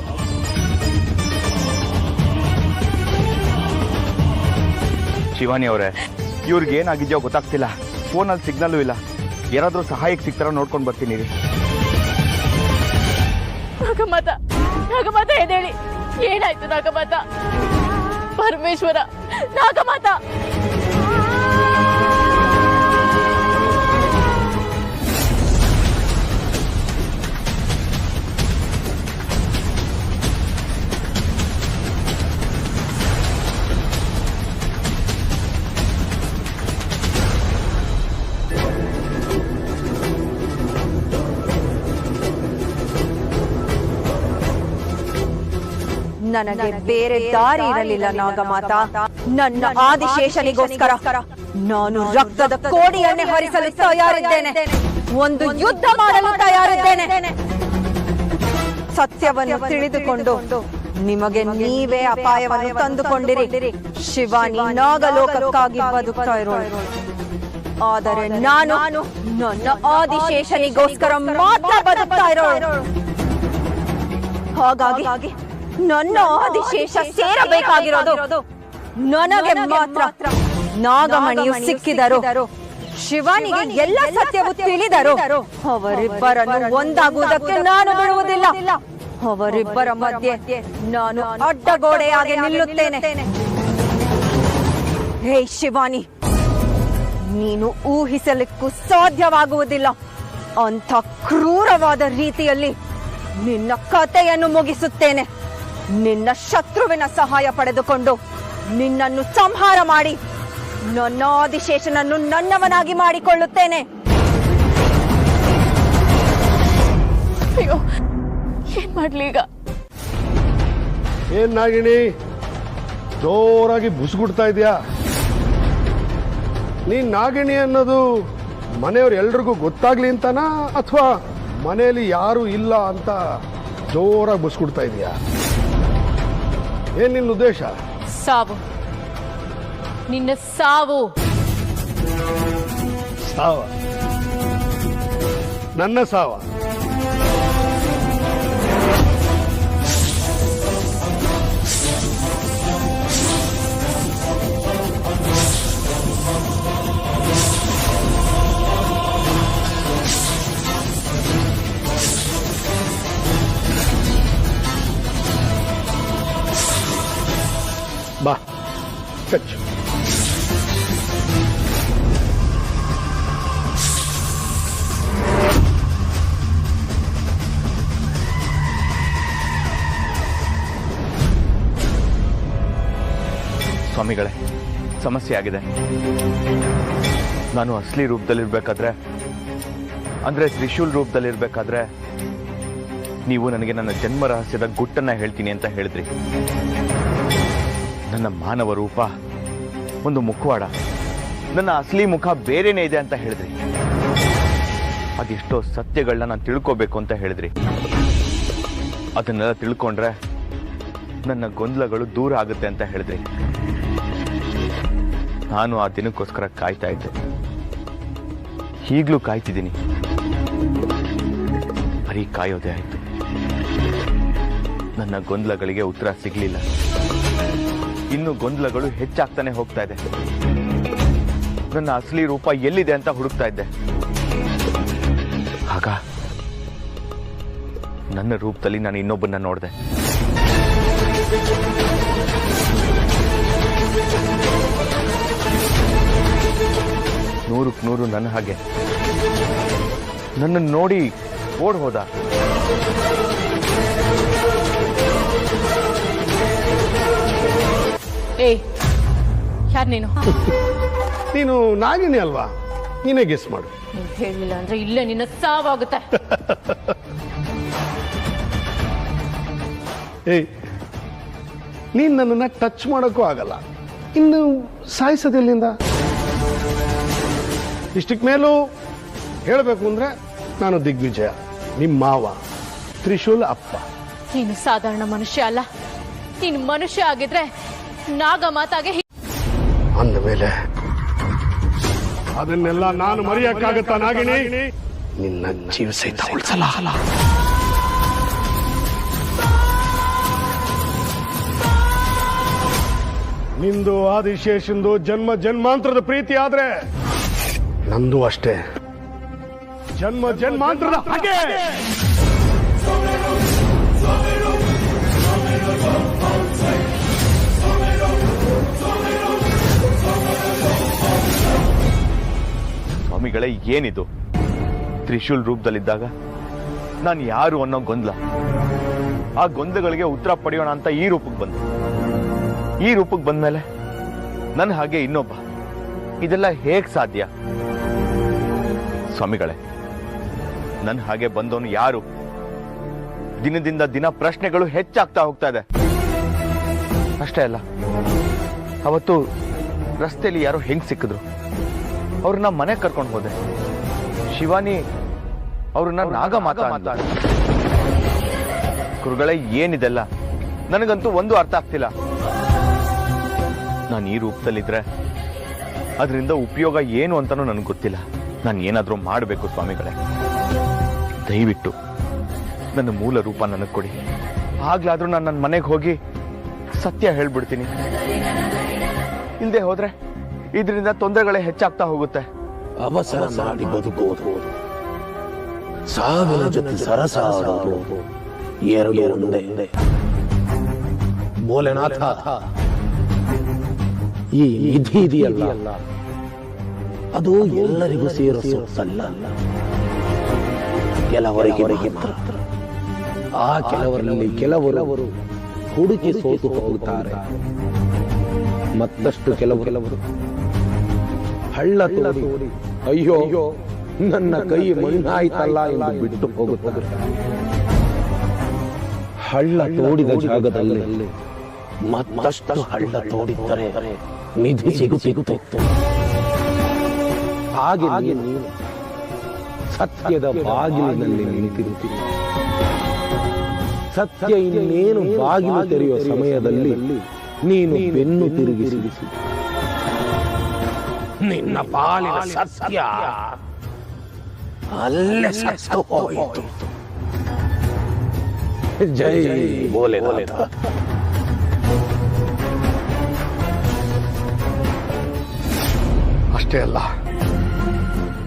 ಶಿವಾನಿ ಅವರೇ, ಇವ್ರಿಗೆ ಏನಾಗಿದ್ಯೋ ಗೊತ್ತಾಗ್ತಿಲ್ಲ. ಫೋನಲ್ಲಿ ಸಿಗ್ನಲ್ಲೂ ಇಲ್ಲ. ಯಾರಾದ್ರೂ ಸಹಾಯಕ್ಕೆ ಸಿಗ್ತಾರ ನೋಡ್ಕೊಂಡು ಬರ್ತೀನಿ. ನಾಗಮಾತ, ನಾಗಮಾತ ಹೇಳಿ, ಏನಾಯ್ತು ನಾಗಮಾತ? ಪರಮೇಶ್ವರ, ನಾಗಮಾತ. ನನಗೆ ಬೇರೆ ದಾರಿ ಇರಲಿಲ್ಲ ನಾಗಮಾತ. ನನ್ನ ಆದಿಶೇಷನಿಗೋಸ್ಕರ ನಾನು ರಕ್ತದ ಕೋಡಿಯನ್ನೇ ಹರಿಸಲು ತಯಾರಿದ್ದೇನೆ. ಒಂದು ಯುದ್ಧ ಮಾಡಲು ತಯಾರಿದ್ದೇನೆ. ಸತ್ಯವನ್ನು ತಿಳಿದುಕೊಂಡು ನಿಮಗೆ ನೀವೇ ಅಪಾಯವನ್ನು ತಂದುಕೊಂಡಿರಿ. ಶಿವಾನಿ ನಾಗಲೋಕಕ್ಕಾಗಿ ಬದುಕ್ತಾ ಇರೋಳು. ಆದರೆ ನಾನು ನನ್ನ ಆದಿಶೇಷನಿಗೋಸ್ಕರ ಮಾತ್ರ ಬದುಕ್ತಾ ಇರೋಳು. ಹಾಗಾಗಿ ನನ್ನ ಆದಿಶೇಷ ಸೇರಬೇಕಾಗಿರೋದು ನನಗೆ ಮಾತ್ರ. ನಾಗಮಣಿಯು ಸಿಕ್ಕಿದರು, ಶಿವನಿಗೆ ಎಲ್ಲ ಸತ್ಯವೂ ತಿಳಿದರು. ಅವರಿಬ್ಬರನ್ನು ಒಂದಾಗುವುದಕ್ಕೆ ನಾನು ಬಿಡುವುದಿಲ್ಲ. ಅವರಿಬ್ಬರ ಮಧ್ಯೆ ನಾನು ಅಡ್ಡಗೋಡೆಯಾಗಿ ನಿಲ್ಲುತ್ತೇನೆ. ಹೇ ಶಿವಾನಿ, ನೀನು ಊಹಿಸಲಿಕ್ಕೂ ಸಾಧ್ಯವಾಗುವುದಿಲ್ಲ. ಅಂಥ ಕ್ರೂರವಾದ ರೀತಿಯಲ್ಲಿ ನಿನ್ನ ಕಥೆಯನ್ನು ಮುಗಿಸುತ್ತೇನೆ. ನಿನ್ನ ಶತ್ರುವಿನ ಸಹಾಯ ಪಡೆದುಕೊಂಡು ನಿನ್ನನ್ನು ಸಂಹಾರ ಮಾಡಿ ನನ್ನ ಆದಿಶೇಷನನ್ನು ನನ್ನವನಾಗಿ ಮಾಡಿಕೊಳ್ಳುತ್ತೇನೆ. ಅಯ್ಯೋ, ಏನ್ ಮಾಡ್ಲಿ ಈಗ? ಏನ್ ನಾಗಿಣಿ ಜೋರಾಗಿ ಬುಸುಗುಡ್ತಾ ಇದೆಯಾ? ನೀನ್ ನಾಗಿಣಿ ಅನ್ನೋದು ಮನೆಯವ್ರು ಎಲ್ರಿಗೂ ಗೊತ್ತಾಗ್ಲಿ ಅಂತನಾ, ಅಥವಾ ಮನೆಯಲ್ಲಿ ಯಾರು ಇಲ್ಲ ಅಂತ ಜೋರಾಗಿ ಬುಸುಗುಡ್ತಾ ಇದೆಯಾ? ಏನ್ ನಿನ್ನ ಉದ್ದೇಶ? ಸಾವು, ನಿನ್ನ ಸಾವು. ಸಾವ? ನನ್ನ ಸಾವ? ಬಾ ಕಚ್ಚು. ಸ್ವಾಮಿಗಳೇ, ಸಮಸ್ಯೆ ಆಗಿದೆ. ನಾನು ಅಸಲಿ ರೂಪದಲ್ಲಿರ್ಬೇಕಾದ್ರೆ, ಅಂದ್ರೆ ತ್ರಿಶೂಲ್ ರೂಪದಲ್ಲಿರ್ಬೇಕಾದ್ರೆ ನೀವು ನನಗೆ ನನ್ನ ಜನ್ಮ ರಹಸ್ಯದ ಗುಟ್ಟನ್ನ ಹೇಳ್ತೀನಿ ಅಂತ ಹೇಳಿದ್ರಿ. ನನ್ನ ಮಾನವ ರೂಪ ಒಂದು ಮುಖವಾಡ, ನನ್ನ ಅಸಲಿ ಮುಖ ಬೇರೆನೇ ಇದೆ ಅಂತ ಹೇಳಿದ್ರಿ. ಅದೆಷ್ಟೋ ಸತ್ಯಗಳನ್ನ ನಾನು ತಿಳ್ಕೋಬೇಕು ಅಂತ ಹೇಳಿದ್ರಿ. ಅದನ್ನೆಲ್ಲ ತಿಳ್ಕೊಂಡ್ರೆ ನನ್ನ ಗೊಂದಲಗಳು ದೂರ ಆಗುತ್ತೆ ಅಂತ ಹೇಳಿದ್ರಿ. ನಾನು ಆ ದಿನಕ್ಕೋಸ್ಕರ ಕಾಯ್ತಾ ಇದ್ದೆ. ಈಗಲೂ ಕಾಯ್ತಿದ್ದೀನಿ. ಬರೀ ಕಾಯೋದೇ ಆಯ್ತು. ನನ್ನ ಗೊಂದಲಗಳಿಗೆ ಉತ್ತರ ಸಿಗ್ಲಿಲ್ಲ. ಇನ್ನು ಗೊಂದಲಗಳು ಹೆಚ್ಚಾಗ್ತಾನೆ ಹೋಗ್ತಾ ಇದೆ. ನನ್ನ ಅಸಲಿ ರೂಪ ಎಲ್ಲಿದೆ ಅಂತ ಹುಡುಕ್ತಾ ಇದ್ದೆ. ಆಗ ನನ್ನ ರೂಪದಲ್ಲಿ ನಾನು ಇನ್ನೊಬ್ಬನ್ನ ನೋಡಿದೆ. ನೂರಕ್ಕೆ ನೂರು ನನ್ನ ಹಾಗೆ ನನ್ನನ್ನು ನೋಡಿ ಓಡ್ ಹೋದ. ಯಾರು ನೀನು? ನೀನು ನಾಗಿಣಿ ಅಲ್ವಾ? ನೀನೇ ಗೆಸ್ ಮಾಡು. ನೀನ್ ಹೇಳಿಲ್ಲ ಅಂದ್ರೆ ಇಲ್ಲೇ ನಿನ್ನ ಸಾವಾಗುತ್ತೆ. ಏಯ್, ನೀನ್ ನನ್ನನ್ನ ಟಚ್ ಮಾಡೋಕ್ಕೂ ಆಗಲ್ಲ, ಇನ್ನು ಸಾಯಿಸೋದೆಲ್ಲಿಂದ? ಇಷ್ಟಕ್ಕೆ ಮೇಲೂ ಹೇಳಬೇಕು ಅಂದ್ರೆ ನಾನು ದಿಗ್ವಿಜಯ, ನಿಮ್ಮ ಮಾವ, ತ್ರಿಶೂಲ್ ಅಪ್ಪ. ನೀನು ಸಾಧಾರಣ ಮನುಷ್ಯ ಅಲ್ಲ. ನೀನು ಮನುಷ್ಯ ಆಗಿದ್ರೆ ನಾಗಮಾತಾಗೆ ಅಂದ ಮೇಲೆ ಅದನ್ನೆಲ್ಲ ನಾನು ಮರೆಯಕ್ಕಾಗತ್ತಾ ನಾಗಿಣಿ? ನಿನ್ನ ಜೀವ ಸಹಿತ ಉಳಿಸಲ್ಲ. ನಿಂದು ಆದಿಶೇಷಂದು ಜನ್ಮ ಜನ್ಮಾಂತರದ ಪ್ರೀತಿ ಆದ್ರೆ ನಂದು ಅಷ್ಟೇ ಜನ್ಮ ಜನ್ಮಾಂತರದ ಹಾಗೆ. ಸ್ವಾಮಿಗಳೇ, ಏನಿದು? ತ್ರಿಶೂಲ್ ರೂಪದಲ್ಲಿದ್ದಾಗ ನಾನು ಯಾರು ಅನ್ನೋ ಗೊಂದಲ, ಆ ಗೊಂದಲಗಳಿಗೆ ಉತ್ತರ ಪಡೆಯೋಣ ಅಂತ ಈ ರೂಪಕ್ಕೆ ಬಂದೆ. ಈ ರೂಪಕ್ಕೆ ಬಂದ್ಮೇಲೆ ನನ್ನ ಹಾಗೆ ಇನ್ನೊಬ್ಬ. ಇದೆಲ್ಲ ಹೇಗ್ ಸಾಧ್ಯ? ಸ್ವಾಮಿಗಳೇ, ನನ್ನ ಹಾಗೆ ಬಂದವನು ಯಾರು? ದಿನದಿಂದ ದಿನ ಪ್ರಶ್ನೆಗಳು ಹೆಚ್ಚಾಗ್ತಾ ಹೋಗ್ತಾ ಇದೆ. ಅಷ್ಟೇ ಅಲ್ಲ, ಅವತ್ತು ರಸ್ತೆಯಲ್ಲಿ ಯಾರೋ ಹೆಂಗ್ ಸಿಕ್ಕಿದ್ರು, ಅವ್ರನ್ನ ಮನೆಗೆ ಕರ್ಕೊಂಡು ಹೋದೆ. ಶಿವಾನಿ ಅವ್ರನ್ನ ನಾಗ ಮಾತಾ. ಗುರುಗಳೇ, ಏನಿದೆಲ್ಲ ನನಗಂತೂ ಒಂದು ಅರ್ಥ ಆಗ್ತಿಲ್ಲ. ನಾನು ಈ ರೂಪದಲ್ಲಿದ್ರೆ ಅದರಿಂದ ಉಪಯೋಗ ಏನು ಅಂತಾನೂ ನನಗೆ ಗೊತ್ತಿಲ್ಲ. ನಾನು ಏನಾದರೂ ಮಾಡಬೇಕು ಸ್ವಾಮಿಗಳೇ. ದಯವಿಟ್ಟು ನನ್ನ ಮೂಲ ರೂಪ ನನಗೆ ಕೊಡಿ. ಆಗ್ಲಾದ್ರೂ ನಾನು ನನ್ನ ಮನೆಗೆ ಹೋಗಿ ಸತ್ಯ ಹೇಳ್ಬಿಡ್ತೀನಿ. ಇಲ್ಲದೆ ಹೋದ್ರೆ ಇದರಿಂದ ತೊಂದರೆಗಳೇ ಹೆಚ್ಚಾಗ್ತಾ ಹೋಗುತ್ತೆ. ಅವಸರ ಮಾಡಿ ಬದುಕುವುದು, ಸಾವಿನ ಜೊತೆ ಸರಸ ಆಡೋದು ಎರಡು ಒಂದೇ. ಭೋಲೆನಾಥ, ಈ ವಿಧಿ ಇದೆಯಲ್ಲ, ಅದು ಎಲ್ಲರಿಗೂ ಸೇರೋ ಸೊತ್ತಲ್ಲ. ಕೆಲವರಿಗೆ ಮಾತ್ರ. ಆ ಕೆಲವರಲ್ಲಿ ಕೆಲವರು ಹುಡುಕಿ ಸೋತು ಹೋಗುತ್ತಾರೆ. ಮತ್ತಷ್ಟು ಕೆಲವರು ಹಳ್ಳ ತೋಡಿ ಅಯ್ಯೋ ನನ್ನ ಕೈ ಮಣ್ಣಾಯ್ತಲ್ಲ ಎಂದು ಬಿಟ್ಟು ಹೋಗುತ್ತಾರೆ. ಹಳ್ಳ ತೋಡಿದ ಜಾಗದಲ್ಲಿ ಮತ್ತಷ್ಟು ಹಳ್ಳ ತೋಡಿದ್ದರೆ ನಿಧಿ ಸಿಗುತ್ತಿತ್ತು. ಹಾಗೆ ನೀನು ಸತ್ಯದ ಬಾಗಿಲಿನಲ್ಲಿ ನಿಂತಿರುತ್ತೀರಿ. ಸತ್ಯ ಇನ್ನೇನು ಬಾಗಿಲು ತೆರೆಯುವ ಸಮಯದಲ್ಲಿ ನೀನು ಬೆನ್ನು ತಿರುಗಿಸಿ ನಿನ್ನ ಪಾಲಿನ ಸತ್ಯ ಅಲ್ಲೇ ಸತ್ತು ಹೋಯಿತು. ಜೈ ಭೋಲೆನಾಥ. ಅಷ್ಟೇ ಅಲ್ಲ,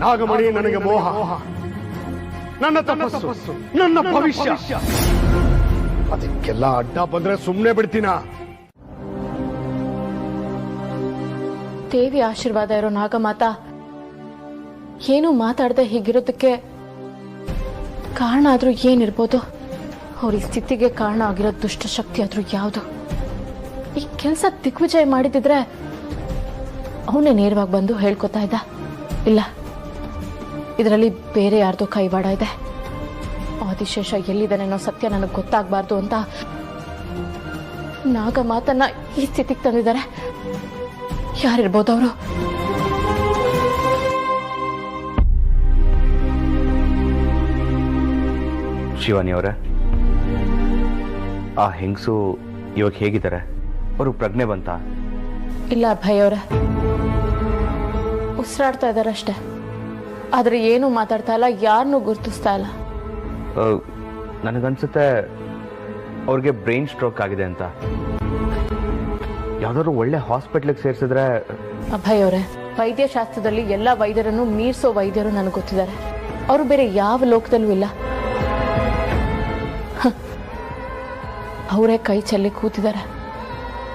ನಾಗಮಣಿ ನನಗೆ ಮೋಹ, ನನ್ನ ತಪಸ್ಸು, ನನ್ನ ಭವಿಷ್ಯ. ಅದಕ್ಕೆಲ್ಲ ಅಡ್ಡ ಬಂದ್ರೆ ಸುಮ್ಮನೆ ಬಿಡ್ತೀನ? ದೇವಿ ಆಶೀರ್ವಾದ ಇರೋ ನಾಗಮಾತಾ ಏನು ಮಾತಾಡದೆ ಹೀಗಿರೋದಕ್ಕೆ ಕಾರಣ ಆದ್ರೂ ಏನಿರ್ಬೋದು? ಅವ್ರ ಈ ಸ್ಥಿತಿಗೆ ಕಾರಣ ಆಗಿರೋ ದುಷ್ಟಶಕ್ತಿ ಆದ್ರೂ ಯಾವುದು? ಈ ಕೆಲಸ ದಿಗ್ವಿಜಯ ಮಾಡಿದಿದ್ರೆ ಅವನೇ ನೇರವಾಗಿ ಬಂದು ಹೇಳ್ಕೊತಾ ಇದ್ದ. ಇಲ್ಲ, ಇದರಲ್ಲಿ ಬೇರೆ ಯಾರ್ದೋ ಕೈವಾಡ ಇದೆ. ಆದಿಶೇಷ ಎಲ್ಲಿದ್ದಾನೆನ್ನೋ ಸತ್ಯ ನನಗೆ ಗೊತ್ತಾಗಬಾರ್ದು ಅಂತ ನಾಗಮಾತನ್ನ ಈ ಸ್ಥಿತಿಗೆ ತಂದಿದ್ದಾರೆ. ಯಾರಿರ್ಬೋದು ಅವರು? ಶಿವಾನಿ ಅವರೇ, ಆ ಹೆಂಗಸು ಇವಾಗ ಹೇಗಿದ್ದಾರೆ? ಅವರು ಪ್ರಜ್ಞೆ ಬಂತ? ಇಲ್ಲ ಅಭಯ್ ಅವರೇ, ಉಸಿರಾಡ್ತಾ ಇದ್ದಾರೆ ಅಷ್ಟೇ. ಆದ್ರೆ ಏನು ಮಾತಾಡ್ತಾ ಇಲ್ಲ, ಯಾರನ್ನೂ ಗುರ್ತಿಸ್ತಾ ಇಲ್ಲ. ನನಗನ್ಸುತ್ತೆ ಅವ್ರಿಗೆ ಬ್ರೈನ್ ಸ್ಟ್ರೋಕ್ ಆಗಿದೆ ಅಂತ. ಯಾವ್ದಾದ್ರು ಒಳ್ಳೆ ಹಾಸ್ಪಿಟ್ಲಿಗೆ ಸೇರಿಸಿದ್ರೆ. ಅಭಯ್ ಅವರೇ, ವೈದ್ಯಶಾಸ್ತ್ರದಲ್ಲಿ ಎಲ್ಲ ವೈದ್ಯರನ್ನು ಮೀರಿಸೋ ವೈದ್ಯರು ನನಗೆ ಗೊತ್ತಿದ್ದಾರೆ. ಅವರು ಬೇರೆ ಯಾವ ಲೋಕದಲ್ಲೂ ಇಲ್ಲ. ಅವರೇ ಕೈ ಚೆಲ್ಲಿ ಕೂತಿದ್ದಾರೆ.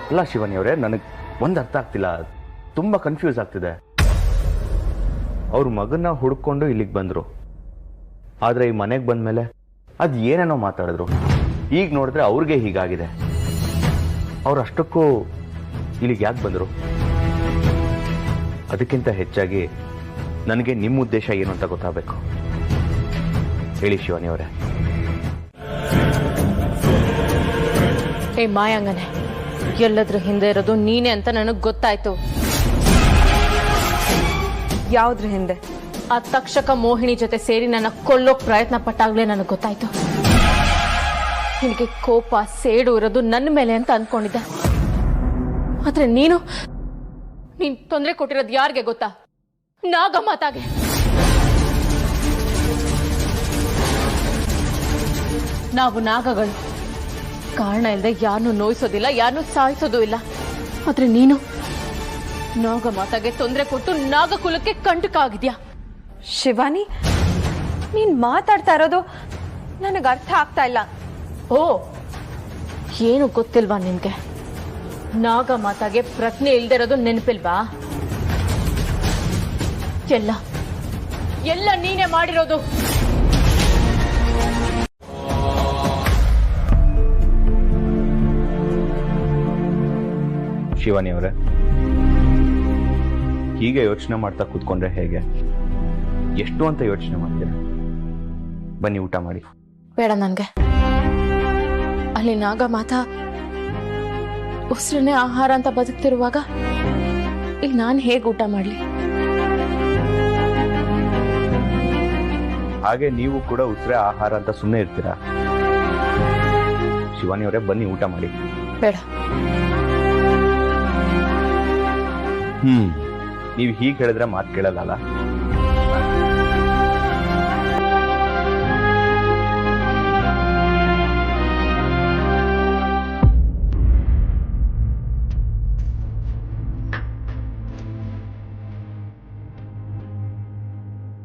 ಅಲ್ಲ ಶಿವಾನಿ ಅವರೇ, ನನಗೆ ಒಂದು ಅರ್ಥ ಆಗ್ತಿಲ್ಲ, ತುಂಬಾ ಕನ್ಫ್ಯೂಸ್ ಆಗ್ತಿದೆ. ಅವ್ರ ಮಗನ್ನ ಹುಡ್ಕೊಂಡು ಇಲ್ಲಿಗೆ ಬಂದ್ರು, ಆದ್ರೆ ಈ ಮನೆಗೆ ಬಂದ್ಮೇಲೆ ಅದ್ ಏನೇನೋ ಮಾತಾಡಿದ್ರು. ಈಗ ನೋಡಿದ್ರೆ ಅವ್ರಿಗೆ ಹೀಗಾಗಿದೆ. ಅವ್ರು ಅಷ್ಟಕ್ಕೂ ಇಲ್ಲಿಗೆ ಯಾಕೆ ಬಂದ್ರು? ಅದಕ್ಕಿಂತ ಹೆಚ್ಚಾಗಿ ನನಗೆ ನಿಮ್ಮ ಉದ್ದೇಶ ಏನು ಅಂತ ಗೊತ್ತಾಗಬೇಕು. ಹೇಳಿ ಶಿವಾನಿ ಅವರೇ. ಏ ಮಾಯಾಂಗನೆ, ಎಲ್ಲದ್ರ ಹಿಂದೆ ಇರೋದು ನೀನೆ ಅಂತ ನನಗೆ ಗೊತ್ತಾಯ್ತು. ಯಾವ್ದ್ರ ಹಿಂದೆ? ಆ ತಕ್ಷಕ ಮೋಹಿನಿ ಜೊತೆ ಸೇರಿ ನನ್ನ ಕೊಲ್ಲೋಕ್ ಪ್ರಯತ್ನ ಪಟ್ಟಾಗ್ಲೇ ನನಗೆ ಗೊತ್ತಾಯ್ತು. ನಿನಗೆ ಕೋಪ ಸೇಡು ಇರೋದು ನನ್ನ ಮೇಲೆ ಅಂತ ಅನ್ಕೊಂಡಿದ್ದೆ. ಆದ್ರೆ ನೀನು ತೊಂದರೆ ಕೊಟ್ಟಿರೋದು ಯಾರಿಗೆ ಗೊತ್ತಾ? ನಾಗಮಾತಾಗೆ. ನಾವು ನಾಗಗಳು ಕಾರಣ ಇಲ್ಲದೆ ಯಾರನ್ನೂ ನೋಯಿಸೋದಿಲ್ಲ, ಯಾರನ್ನೂ ಸಾಯಿಸೋದು ಇಲ್ಲ. ಆದ್ರೆ ನೀನು ನಾಗಮಾತಾಗೆ ತೊಂದರೆ ಕೊಟ್ಟು ನಾಗಕುಲಕ್ಕೆ ಕಂಟಕ ಆಗಿದ್ಯಾ. ಶಿವಾನಿ, ನೀನ್ ಮಾತಾಡ್ತಾ ಇರೋದು ನನಗೆ ಅರ್ಥ ಆಗ್ತಾ ಇಲ್ಲ. ಓ, ಏನು ಗೊತ್ತಿಲ್ವಾ ನಿನ್ಗೆ? ನಾಗಮಾತಾಗೆ ಪ್ರಜ್ಞೆ ಇಲ್ದೇ ಇರೋದು ನೆನಪಿಲ್ವಾ? ಎಲ್ಲ ನೀನೇ ಮಾಡಿರೋದು. ಶಿವಾನಿ ಅವರೇ, ಹೀಗೆ ಯೋಚನೆ ಮಾಡ್ತಾ ಕೂತ್ಕೊಂಡ್ರೆ ಹೇಗೆ? ಎಷ್ಟು ಅಂತ ಯೋಚನೆ ಮಾಡ್ತೀರಾ? ಬನ್ನಿ ಊಟ ಮಾಡಿ. ಬೇಡ ನನ್ಗೆ. ಅಲ್ಲಿ ನಾಗಮಾತಾ ಉಸಿರನ್ನೇ ಆಹಾರ ಅಂತ ಬದುಕ್ತಿರುವಾಗ ಇಲ್ಲಿ ನಾನು ಹೇಗೆ ಊಟ ಮಾಡ್ಲಿ? ಹಾಗೆ ನೀವು ಕೂಡ ಉಸಿರೇ ಆಹಾರ ಅಂತ ಸುಮ್ಮನೆ ಇರ್ತೀರಾ? ಶಿವಾನಿ ಅವರೇ, ಬನ್ನಿ ಊಟ ಮಾಡಿ. ಬೇಡ. ನೀವು ಹೀಗೆ ಹೇಳಿದ್ರೆ ಮಾತು ಕೇಳಲ್ಲ.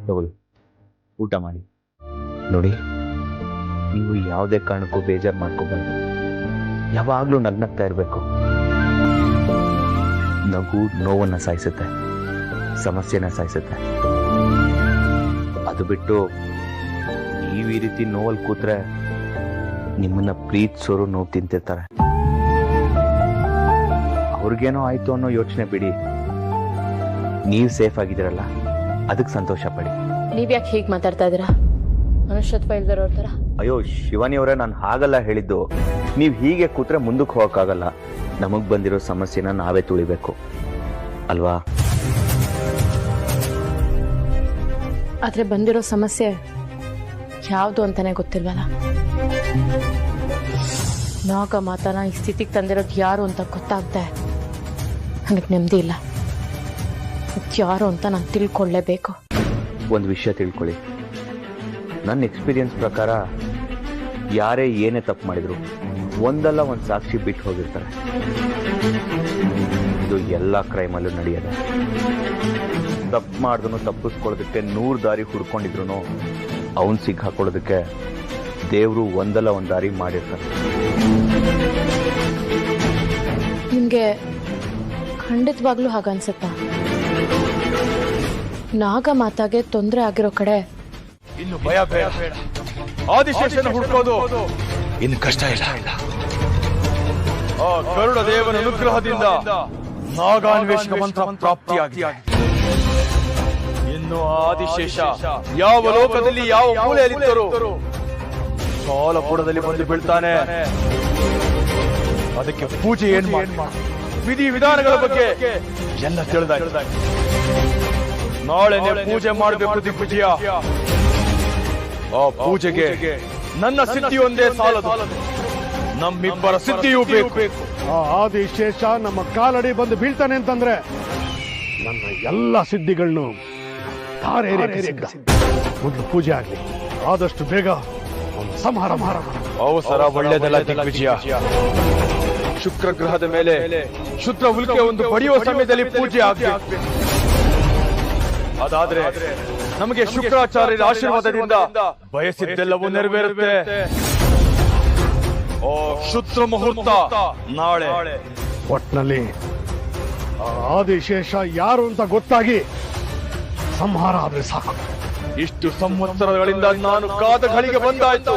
ತಗೊಳ್ಳಿ, ಊಟ ಮಾಡಿ. ನೋಡಿ, ನೀವು ಯಾವುದೇ ಕಾರಣಕ್ಕೂ ಬೇಜಾರು ಮಾಡ್ಕೋಬಾರ್ದು. ಯಾವಾಗಲೂ ನಗ್ನಗ್ತಾ ಇರಬೇಕು. ನಗು ನೋವನ್ನು ಸಾಯಿಸುತ್ತೆ, ಸಮಸ್ಯೆನ ಸಾಯಿಸುತ್ತೆ. ಅದು ಬಿಟ್ಟು ನೀವು ಈ ರೀತಿ ನೋವಲ್ಲಿ ಕೂತ್ರೆ ನಿಮ್ಮನ್ನ ಪ್ರೀತಿಸೋರು ನೋವು ತಿಂತಿರ್ತಾರೆ. ಅವ್ರಿಗೇನೋ ಆಯ್ತು ಅನ್ನೋ ಯೋಚನೆ ಬಿಡಿ. ನೀವು ಸೇಫ್ ಆಗಿದ್ದೀರಲ್ಲ, ಅದಕ್ಕೆ ಸಂತೋಷ ಪಡಿ. ನೀವ್ಯಾಕೆ ಹೀಗೆ ಮಾತಾಡ್ತಾ ಇದ್ದೀರಾ? ಮನುಷ್ಯತ್ವ ಇಲ್ದಿರೋರ್ ಥರ. ಅಯ್ಯೋ ಶಿವಾನಿ ಅವರೇ, ನಾನು ಹಾಗಲ್ಲ ಹೇಳಿದ್ದು. ನೀವು ಹೀಗೆ ಕೂತ್ರೆ ಮುಂದಕ್ಕೆ ಹೋಗೋಕ್ಕಾಗಲ್ಲ. ನಮಗ್ ಬಂದಿರೋ ಸಮಸ್ಯೆನ ನಾವೇ ತುಳಿಬೇಕು ಅಲ್ವಾ? ಆದ್ರೆ ಬಂದಿರೋ ಸಮಸ್ಯೆ ಯಾವುದು ಅಂತಾನೆ ಗೊತ್ತಿಲ್ವಲ್ಲ. ನಾಗ ಮಾತನ ಈ ಸ್ಥಿತಿಗೆ ತಂದಿರೋದು ಯಾರು ಅಂತ ಗೊತ್ತಾಗ್ದೆ ನನಗೆ ನೆಮ್ಮದಿ ಇಲ್ಲ. ಯಾರು ಅಂತ ನಾನು ತಿಳ್ಕೊಳ್ಳೇಬೇಕು. ಒಂದು ವಿಷಯ ತಿಳ್ಕೊಳ್ಳಿ, ನನ್ನ ಎಕ್ಸ್ಪೀರಿಯನ್ಸ್ ಪ್ರಕಾರ ಯಾರೇ ಏನೇ ತಪ್ಪು ಮಾಡಿದ್ರು ಒಂದಲ್ಲ ಒಂದು ಸಾಕ್ಷಿ ಬಿಟ್ಟು ಹೋಗಿರ್ತಾರೆ. ಇದು ಎಲ್ಲ ಕ್ರೈಮಲ್ಲೂ ನಡೆಯೋದು. ತಪ್ಪು ಮಾಡಿದ್ರು ತಪ್ಪಿಸ್ಕೊಳ್ಳೋದಕ್ಕೆ 100 ದಾರಿ ಹುಡ್ಕೊಂಡಿದ್ರು ಅವನ್ ಸಿಕ್ಕಾಕೊಳ್ಳೋದಕ್ಕೆ ದೇವರು ಒಂದಲ್ಲ ಒಂದು ದಾರಿ ಮಾಡಿರ್ತಾರೆ. ನಿಮ್ಗೆ ಖಂಡಿತವಾಗ್ಲೂ ಹಾಗನ್ಸುತ್ತಾ? ನಾಗ ಮಾತಾಗೆ ತೊಂದರೆ ಆಗಿರೋ ಕಡೆ ಇನ್ನು ಭಯ ಬೇಡ. ಆದಿಶೇಷನ ಹುಡ್ಕೋದು ಇನ್ನು ಕಷ್ಟ ಇಲ್ಲ. ಆ ಗರುಡ ದೇವನ ಅನುಗ್ರಹದಿಂದ ನಾಗಾನ್ವೇಷಕ ಮಂತ್ರ ಪ್ರಾಪ್ತಿಯಾಗಿದೆ. ಇನ್ನು ಆದಿಶೇಷ ಯಾವ ಲೋಕದಲ್ಲಿ ಯಾವ ಮೂಲೆಯಲ್ಲಿದ್ದರೂ ಸಾಲಪುರದಲ್ಲಿ ಬಂದು ಬೀಳ್ತಾನೆ. ಅದಕ್ಕೆ ಪೂಜೆ ಏನ್ ಮಾಡಿ, ವಿಧಿ ವಿಧಾನಗಳ ಬಗ್ಗೆ ಎಲ್ಲ ತಿಳಿದ. ನಾಳೆ ಪೂಜೆ ಮಾಡಬೇಕು ದಿಗ್ವಿಜಯ. ಆ ಪೂಜೆಗೆ ನನ್ನ ಸಿದ್ಧಿ ಒಂದೇ ಸಾಲದು, ನಮ್ಮಿಬ್ಬರ ಸಿದ್ಧಿಯೂ ಬೇಕು. ಆ ಆದಿಶೇಷ ನಮ್ಮ ಕಾಲಡಿ ಬಂದು ಬೀಳ್ತಾನೆ ಅಂತಂದ್ರೆ ನನ್ನ ಎಲ್ಲ ಸಿದ್ಧಿಗಳನ್ನು ಮೊದಲು ಪೂಜೆ ಆಗ್ಲಿ. ಆದಷ್ಟು ಬೇಗ ಸಂಹಾರ ಮಾಡ. ಅವಸರ ಒಳ್ಳೆಯದಲ್ಲ ದಿಗ್ವಿಜಯ. ಶುಕ್ರ ಗ್ರಹದ ಮೇಲೆ ಶುಕ್ರ ಉಲ್ಕೆ ಒಂದು ಬಡಿಯುವ ಸಮಯದಲ್ಲಿ ಪೂಜೆ ಆಗಬೇಕು. ಅದಾದ್ರೆ ನಮಗೆ ಶುಕ್ರಾಚಾರ್ಯರ ಆಶೀರ್ವಾದದಿಂದ ಬಯಸಿದ್ದೆಲ್ಲವೂ ನೆರವೇರುತ್ತೆ. ಓ ಶುದ್ರ ಮುಹೂರ್ತ ನಾಳೆ. ಒಟ್ನಲ್ಲಿ ಆದಿಶೇಷ ಯಾರು ಅಂತ ಗೊತ್ತಾಗಿ ಸಂಹಾರ ಆದ್ರೆ ಸಾಕು. ಇಷ್ಟು ಸಂವತ್ಸರಗಳಿಂದ ನಾನು ಕಾದ ಗಳಿಗೆ ಬಂದಾಯ್ತು.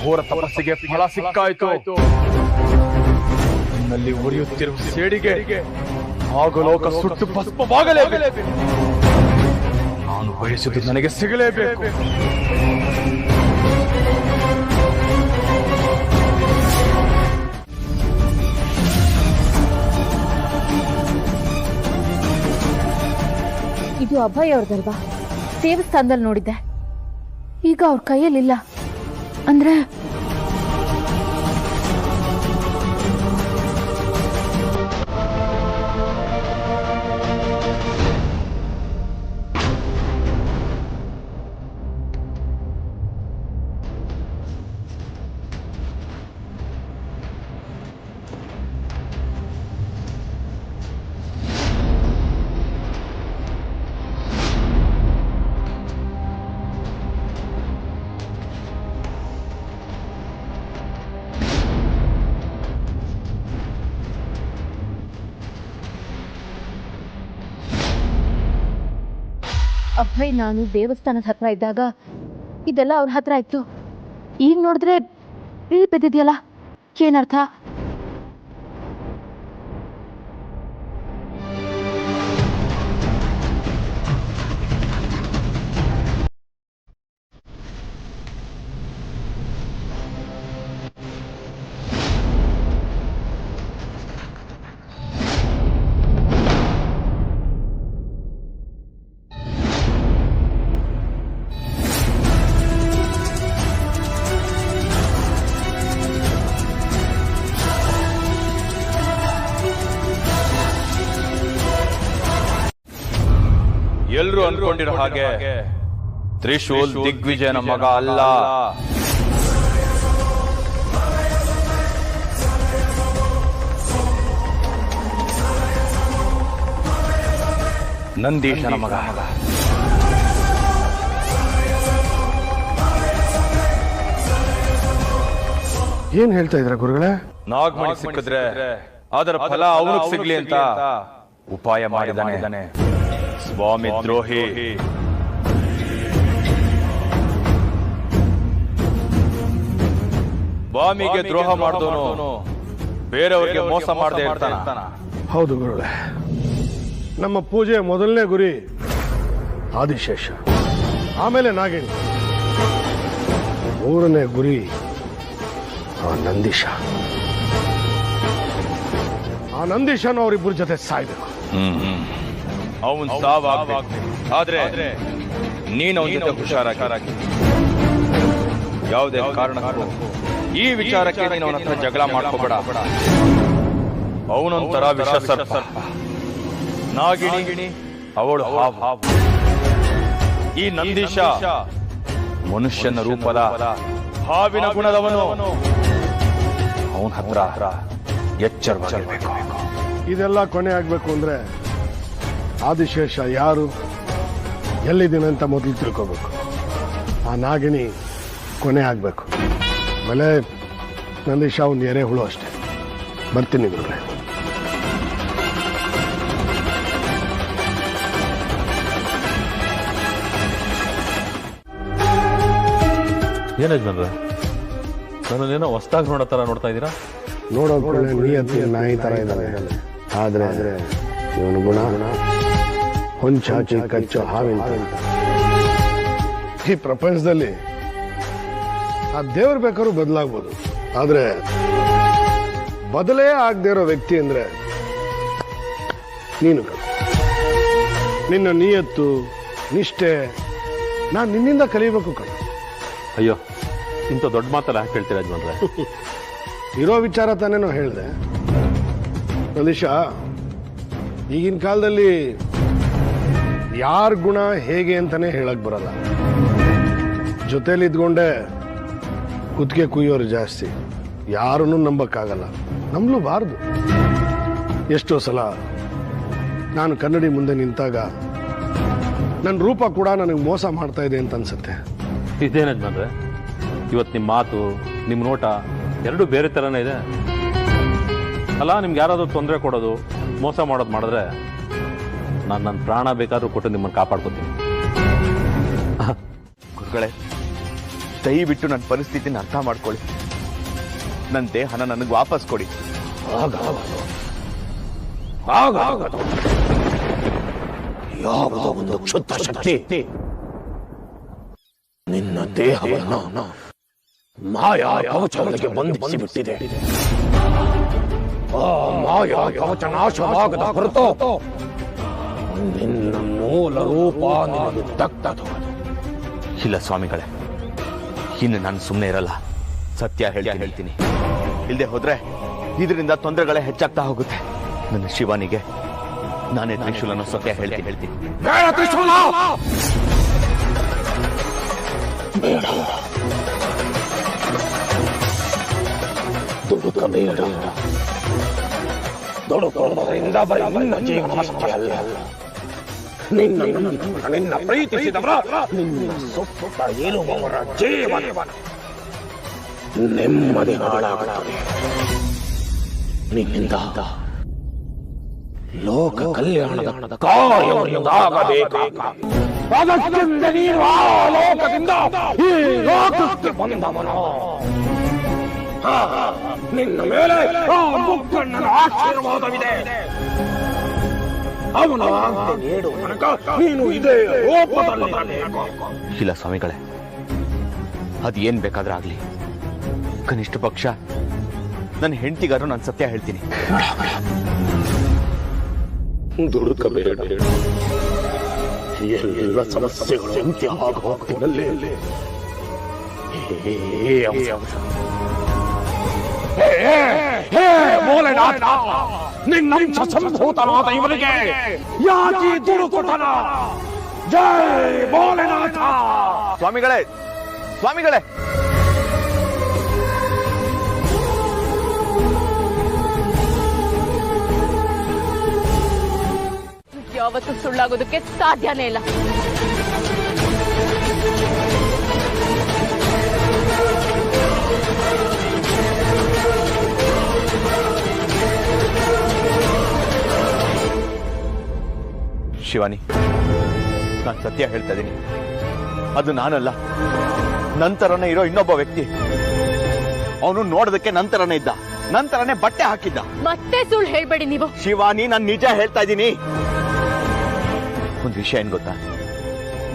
ಘೋರ ತಪಸ್ಸಿಗೆ ಫಲ ಸಿಕ್ಕಾಯ್ತು. ನನ್ನಲ್ಲಿ ಉರಿಯುತ್ತಿರುವ ಸೇಡಿಗೆ ಆಗಲೋಕ ಸುಟ್ಟು ಭಸ್ಮವಾಗಲೇಬೇಕು. ನಾನು ಬಯಸುವುದು ನನಗೆ ಸಿಗಲೇಬೇಕು. ಇದು ಅಭಯ್ ಅವ್ರದಲ್ವಾ? ದೇವಸ್ಥಾನದಲ್ಲಿ ನೋಡಿದ್ದೆ. ಈಗ ಅವ್ರ ಕೈಯಲ್ಲಿಲ್ಲ ಅಂದ್ರೆ ಅಭಯ್ ನಾನು ದೇವಸ್ಥಾನದ ಹತ್ರ ಇದ್ದಾಗ ಇದೆಲ್ಲ ಅವ್ರ ಹತ್ರ ಇತ್ತು. ಈಗ ನೋಡಿದ್ರೆ ಇಲ್ಲಿ ಬಿದ್ದಿದೆಯಲ್ಲ, ಏನರ್ಥ? ಎಲ್ರು ಅನ್ಕೊಂಡಿರೋ ಹಾಗೆ ತ್ರಿಶೂಲ್ ದಿಗ್ವಿಜಯನ ಮಗ ಅಲ್ಲ. ನಂದೀಶನ ಮಗ. ಏನ್ ಹೇಳ್ತಾ ಇದ್ರ ಗುರುಗಳೇ? ನಾಗಮಣಿ ಸಿಕ್ಕಿದ್ರೆ ಅದರ ಫಲ ಅವನಿಗೆ ಸಿಗ್ಲಿ ಅಂತ ಉಪಾಯ ಮಾಡಿದಾನೆ ಸ್ವಾಮಿ ದ್ರೋಹಿ. ಸ್ವಾಮಿಗೆ ದ್ರೋಹ ಮಾಡಿದವನು ಬೇರೆಯವ್ರಿಗೆ ಮೋಸ ಮಾಡದೆ ಇರ್ತಾನ. ಹೌದು ಗುರುಗಳೇ, ನಮ್ಮ ಪೂಜೆಯ ಮೊದಲನೇ ಗುರಿ ಆದಿಶೇಷ, ಆಮೇಲೆ ನಾಗಿಣಿ, ಮೂರನೇ ಗುರಿ ಆ ನಂದೀಶ. ಆ ನಂದೀಶನ ಅವರಿಬ್ಬರ ಜೊತೆ ಸಾಯ್ಬೇಕು. ಅವನ್ ಸಾವಾಗ್ಬೇಕು. ಆದ್ರೆ ನೀನು ಅವನ ಜೊತೆ ಹುಷಾರಾಗಿ. ಯಾವುದೇ ಕಾರಣಕ್ಕೂ ಈ ವಿಚಾರಕ್ಕೆ ನೀನು ಅವನ ಹತ್ರ ಜಗಳ ಮಾಡ್ಕೋಬೇಡ. ಅವನೊಂಥರ ವಿಷ ಸರ್ಪ. ನಾಗಿಣಿ ಅವಳು ಹಾವು. ಈ ನಂದೀಶ ಮನುಷ್ಯನ ರೂಪದ ಹಾವಿನ ಗುಣದವನು. ಅವನ ಹತ್ರ ಎಚ್ಚರವಾಗಿರ್ಬೇಕು. ಇದೆಲ್ಲ ಕೊನೆ ಆಗ್ಬೇಕು ಅಂದ್ರೆ ಆದಿಶೇಷ ಯಾರು, ಎಲ್ಲಿದ್ದೀನಿ ಅಂತ ಮೊದಲು ತಿಳ್ಕೋಬೇಕು. ಆ ನಾಗಿಣಿ ಕೊನೆ ಆಗ್ಬೇಕು. ಆಮೇಲೆ ನಂದೀಶ ಒಂದು ಎರೆಹುಳು ಅಷ್ಟೇ. ಬರ್ತೀನಿ ಗುರುಗಳೇ. ಏನಾಜ್ಮನ್ರೆ, ನನ್ನನ್ನೇನೋ ಹೊಸ್ದಾಗಿ ನೋಡೋ ತರ ನೋಡ್ತಾ ಇದ್ದೀರಾ? ನೋಡೋಕೆ ನಿಯತ್ತಿ ನಾಯಿ ತರ ಇದ್ದಾನೆ, ಆದ್ರೆ ಇವನು ಗುಣ ಹೊಂಚಾಚಿ ಕಚ್ಚೋ ಹಾವಿನ. ಈ ಪ್ರಪಂಚದಲ್ಲಿ ಆ ದೇವ್ರು ಬೇಕಾದ್ರೂ ಬದಲಾಗ್ಬೋದು, ಆದ್ರೆ ಬದಲೇ ಆಗದೆ ಇರೋ ವ್ಯಕ್ತಿ ಅಂದ್ರೆ ನೀನು. ನಿನ್ನ ನಿಯತ್ತು ನಿಷ್ಠೆ ನಾನು ನಿನ್ನಿಂದ ಕಲಿಬೇಕು ಕಣ. ಅಯ್ಯೋ, ಇಂಥ ದೊಡ್ಡ ಮಾತಲ್ಲ ಯಾಕೆ ಹೇಳ್ತೀರಾ ಯಜಮಾನ್ರೆ? ಇರೋ ವಿಚಾರ ತಾನೇನೋ ಹೇಳಿದೆ ನಂದೀಶ. ಈಗಿನ ಕಾಲದಲ್ಲಿ ಯಾರ ಗುಣ ಹೇಗೆ ಅಂತಾನೆ ಹೇಳಕ್ ಬರಲ್ಲ. ಜೊತೆಲಿ ಇದ್ಕೊಂಡೆ ಕುತ್ತಿಗೆ ಕುಯ್ಯೋರು ಜಾಸ್ತಿ. ಯಾರನ್ನೂ ನಂಬಕ್ಕಾಗಲ್ಲ, ನಂಬಲೂಬಾರ್ದು. ಎಷ್ಟೋ ಸಲ ನಾನು ಕನ್ನಡಿ ಮುಂದೆ ನಿಂತಾಗ ನನ್ನ ರೂಪ ಕೂಡ ನನಗೆ ಮೋಸ ಮಾಡ್ತಾ ಇದೆ ಅಂತ ಅನ್ಸುತ್ತೆ. ಇದೇನು ಯಜಮಾನ್ರೆ, ಇವತ್ತು ನಿಮ್ಮ ಮಾತು, ನಿಮ್ಮ ನೋಟ ಎರಡೂ ಬೇರೆ ಥರನೇ ಇದೆ ಅಲ್ಲ? ನಿಮ್ಗೆ ಯಾರಾದರೂ ತೊಂದರೆ ಕೊಡೋದು, ಮೋಸ ಮಾಡೋದು ಮಾಡಿದ್ರೆ ನಾನು ನನ್ನ ಪ್ರಾಣ ಬೇಕಾದ್ರೂ ಕೊಟ್ಟು ನಿಮ್ಮನ್ನು ಕಾಪಾಡ್ಕೊತೀನಿ. ಗುರುಗಳೇ, ದಯವಿಟ್ಟು ನನ್ನ ಪರಿಸ್ಥಿತಿನ ಅರ್ಥ ಮಾಡ್ಕೊಳ್ಳಿ. ನನ್ನ ದೇಹನ ನನಗೆ ವಾಪಸ್ ಕೊಡಿ. ಯಾವುದೋ ಒಂದು ಕ್ಷುದ್ರ ಶಕ್ತಿ ನಿನ್ನ ದೇಹವನ್ನು ಮಾಯಾ ಕವಚಗಳಿಗೆ ಬಂಧಿಸಿಬಿಟ್ಟಿದೆ. ಆ ಮಾಯಾ ಕವಚ ನಾಶವಾಗದ ಹೊರತು ನಿನ್ನ ಮೂಲ ರೂಪ ನಿನಗೆ ದಕ್ಕದು. ಇಲ್ಲ ಸ್ವಾಮಿಗಳೇ, ಇನ್ನು ನಾನು ಸುಮ್ಮನೆ ಇರಲ್ಲ. ಸತ್ಯ ಹೇಳ್ತೀನಿ. ಇಲ್ಲದೆ ಹೋದ್ರೆ ಇದರಿಂದ ತೊಂದರೆಗಳೇ ಹೆಚ್ಚಾಗ್ತಾ ಹೋಗುತ್ತೆ. ನನ್ನ ಶಿವನಿಗೆ ನಾನೇ ತ್ರಿಶೂಲನ ಸತ್ಯ ಹೇಳ್ತೀನಿ. ಬೇಡ ತ್ರಿಶೂಲ, ಬೇಡ, ದುಡುಕಬೇಡ. ದುಡುಕೋದ್ರಿಂದ ಬರೀ ನಿನ್ನ ಜೀವನ ಅಷ್ಟೇ ಅಲ್ಲ, ನಿನ್ನ ಪ್ರೀತಿಸಿದವರ, ನಿನ್ನ ಸುತ್ತ ಇರುವವರ ಜೀವನ ನೆಮ್ಮದಿ ಹಾಳಾಗುತ್ತದೆ. ನಿನ್ನಿಂದ ಲೋಕ ಕಲ್ಯಾಣದ ಕಾರ್ಯವಾಗಬೇಕಾಗ ಅದಕ್ಕಿಂತ ನೀನು ಆ ಲೋಕದಿಂದ ಈ ಲೋಕಕ್ಕೆ ಬಂದವನು. ನಿನ್ನ ಮೇಲೆ ಆ ಮುಕ್ಕಣ್ಣನ ಆಶೀರ್ವಾದವಿದೆ. ಅವನ ಆಜ್ಞೆ ನೀಡುವ ತನಕ ನೀನು ಇದೇ ರೂಪದಲ್ಲಿ. ಇಲ್ಲ ಸ್ವಾಮಿಗಳೇ, ಅದು ಏನ್ ಬೇಕಾದ್ರೂ ಆಗ್ಲಿ, ಕನಿಷ್ಠ ಪಕ್ಷ ನನ್ನ ಹೆಂಡತಿಗಾರು ನಾನು ಸತ್ಯ ಹೇಳ್ತೀನಿ. ದುಡುಕಬೇಡ. ಎಲ್ಲ ಸಮಸ್ಯೆಗಳು ಅಂತ್ಯ ಆಗುವ ಹೊತ್ತಿನಲ್ಲಿ ನಿನ್ನ ಸಂಭೂತನಾದ ಇವರಿಗೆ ಯಾಕೆ ದುಡುಕುತನ? ಜೈ ಭೋಲೆನಾಥ. ಸ್ವಾಮಿಗಳೇ, ಸ್ವಾಮಿಗಳೇ, ಯಾವತ್ತೂ ಸುಳ್ಳಾಗೋದಕ್ಕೆ ಸಾಧ್ಯನೇ ಇಲ್ಲ. ಶಿವಾನಿ, ನಾನು ಸತ್ಯ ಹೇಳ್ತಾ ಇದ್ದೀನಿ. ಅದು ನಾನಲ್ಲ, ನಂತರನೇ ಇರೋ ಇನ್ನೊಬ್ಬ ವ್ಯಕ್ತಿ. ಅವನು ನೋಡೋದಕ್ಕೆ ನಂತರನೇ ಇದ್ದ, ನಂತರನೇ ಬಟ್ಟೆ ಹಾಕಿದ್ದ. ಮತ್ತೆ ಸುಳ್ಳು ಹೇಳ್ಬೇಡಿ ನೀವು. ಶಿವಾನಿ, ನಾನು ನಿಜ ಹೇಳ್ತಾ ಇದ್ದೀನಿ. ಒಂದು ವಿಷಯ ಏನ್ ಗೊತ್ತಾ?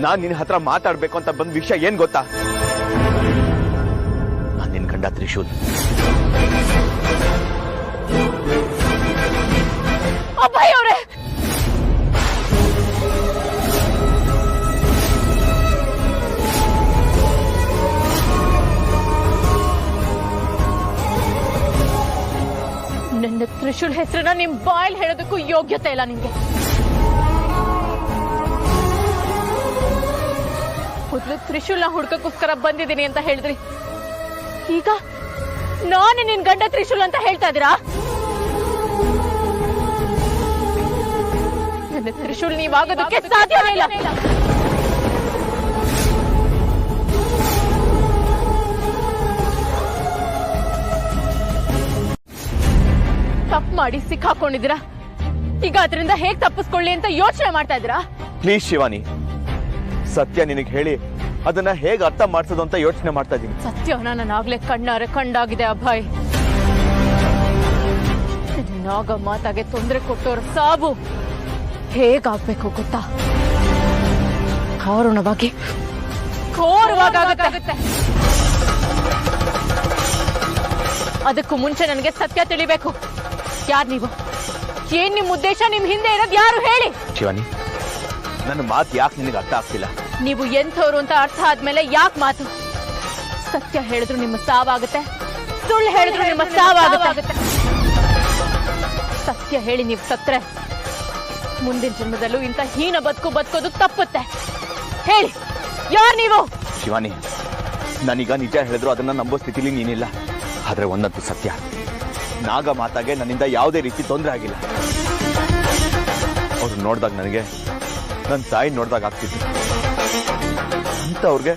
ನಾನ್ ನಿನ್ನ ಹತ್ರ ಮಾತಾಡ್ಬೇಕು ಅಂತ ಬಂದ ವಿಷಯ ಏನ್ ಗೊತ್ತಾ? ನಾನ್ ನಿನ್ ಗಂಡ ತ್ರಿಶೂಲ್. ಅಭಯ್ ಅವರೇ, ನನ್ನ ತ್ರಿಶೂಲ್ ಹೆಸರನ್ನ ನಿಮ್ ಬಾಯಲ್ಲಿ ಹೇಳೋದಕ್ಕೂ ಯೋಗ್ಯತೆ ಇಲ್ಲ ನಿಮ್ಗೆ. ಮೊದಲು ತ್ರಿಶೂಲ್ನ ಹುಡ್ಕಕ್ಕೋಸ್ಕರ ಬಂದಿದ್ದೀನಿ ಅಂತ ಹೇಳಿದ್ರಿ, ಈಗ ನಾನು ನಿನ್ ಗಂಡ ತ್ರಿಶೂಲ್ ಅಂತ ಹೇಳ್ತಾ ಇದ್ದೀರಾ? ನನ್ನ ತ್ರಿಶೂಲ್ ನೀವಾಗೋದಕ್ಕೆ ಸಾಧ್ಯವೇ ಇಲ್ಲ. ತಪ್ಪು ಮಾಡಿ ಸಿಕ್ಕಾಕೊಂಡಿದ್ದೀರಾ, ಈಗ ಅದರಿಂದ ಹೇಗ್ ತಪ್ಪಿಸ್ಕೊಳ್ಳಿ ಅಂತ ಯೋಚನೆ ಮಾಡ್ತಾ ಇದ್ದೀರಾ? ಪ್ಲೀಸ್ ಶಿವಾನಿ, ಸತ್ಯ ನಿನಗೆ ಹೇಳಿ ಅದನ್ನ ಹೇಗೆ ಅರ್ಥ ಮಾಡಿಸೋದು ಅಂತ ಯೋಚನೆ ಮಾಡ್ತಾ ಇದ್ದೀನಿ. ಸತ್ಯವನ್ನ ನಾನಾಗ್ಲೇ ಕಣ್ಣಾರೆ ಕಂಡಾಗಿದೆ ಅಭಯ್. ನಾಗ ಮಾತಾಗೆ ತೊಂದರೆ ಕೊಟ್ಟೋರ ಸಾವು ಹೇಗಾಗ್ಬೇಕು ಗೊತ್ತಾ? ಕಾರುಣವಾಗಿ ಘೋರವಾಗುತ್ತೆ. ಅದಕ್ಕೂ ಮುಂಚೆ ನನಗೆ ಸತ್ಯ ತಿಳಿಬೇಕು. ಯಾರು ನೀವು? ಏನ್ ನಿಮ್ ಉದ್ದೇಶ? ನಿಮ್ ಹಿಂದೆ ಇರೋದು ಯಾರು ಹೇಳಿ? ಶಿವಾನಿ, ನನ್ನ ಮಾತು ಯಾಕೆ ನಿನಗೆ ಅರ್ಥ ಆಗ್ತಿಲ್ಲ? ನೀವು ಎಂಥವ್ರು ಅಂತ ಅರ್ಥ ಆದ್ಮೇಲೆ ಯಾಕೆ ಮಾತು? ಸತ್ಯ ಹೇಳಿದ್ರು ನಿಮ್ಮ ಸಾವಾಗುತ್ತೆ, ಸುಳ್ಳು ಹೇಳಿದ್ರು ನಿಮ್ಮ ಸಾವಾಗುತ್ತೆ. ಸತ್ಯ ಹೇಳಿ ನೀವು ಸತ್ರೆ ಮುಂದಿನ ಜನ್ಮದಲ್ಲೂ ಇಂಥ ಹೀನ ಬದುಕೋದು ತಪ್ಪುತ್ತೆ. ಹೇಳಿ, ಯಾರು ನೀವು? ಶಿವಾನಿ, ನಾನೀಗ ನಿಜ ಹೇಳಿದ್ರು ಅದನ್ನ ನಂಬೋ ಸ್ಥಿತಿಲಿ ನೀನಿಲ್ಲ. ಆದ್ರೆ ಒಂದಂತೂ ಸತ್ಯ, ನಾಗ ಮಾತಾಗೆ ನನ್ನಿಂದ ಯಾವುದೇ ರೀತಿ ತೊಂದರೆ ಆಗಿಲ್ಲ. ಅವ್ರು ನೋಡಿದಾಗ ನನಗೆ ನನ್ನ ತಾಯಿ ನೋಡಿದಾಗ ಆಗ್ತಿತ್ತು. ಅಂತ ಅವ್ರಿಗೆ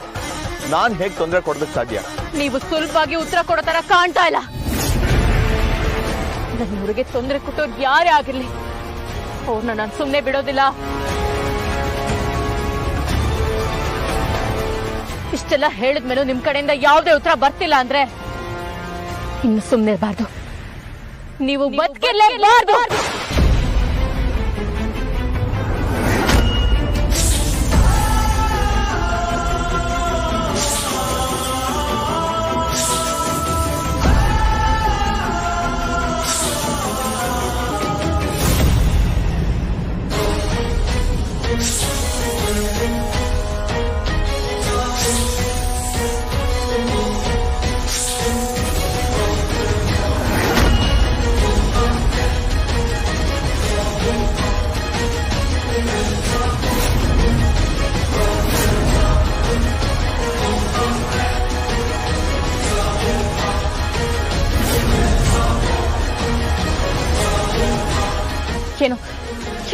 ನಾನು ಹೇಗೆ ತೊಂದರೆ ಕೊಡೋದಕ್ಕೆ ಸಾಧ್ಯ? ನೀವು ಸುಲಭವಾಗಿ ಉತ್ತರ ಕೊಡೋ ತರ ಕಾಣ್ತಾ ಇಲ್ಲ. ನನ್ನ ಊರಿಗೆ ತೊಂದರೆ ಕೊಟ್ಟೋರು ಯಾರೇ ಆಗಿರ್ಲಿ, ಅವ್ರನ್ನ ನಾನು ಸುಮ್ಮನೆ ಬಿಡೋದಿಲ್ಲ. ಇಷ್ಟೆಲ್ಲ ಹೇಳಿದ್ಮೇಲೂ ನಿಮ್ ಕಡೆಯಿಂದ ಯಾವುದೇ ಉತ್ತರ ಬರ್ತಿಲ್ಲ ಅಂದ್ರೆ ಇನ್ನು ಸುಮ್ಮನೆ ಇರಬಾರ್ದು. ನೀವು ಬದುಕಿರಲೇಬಾರ್ದು.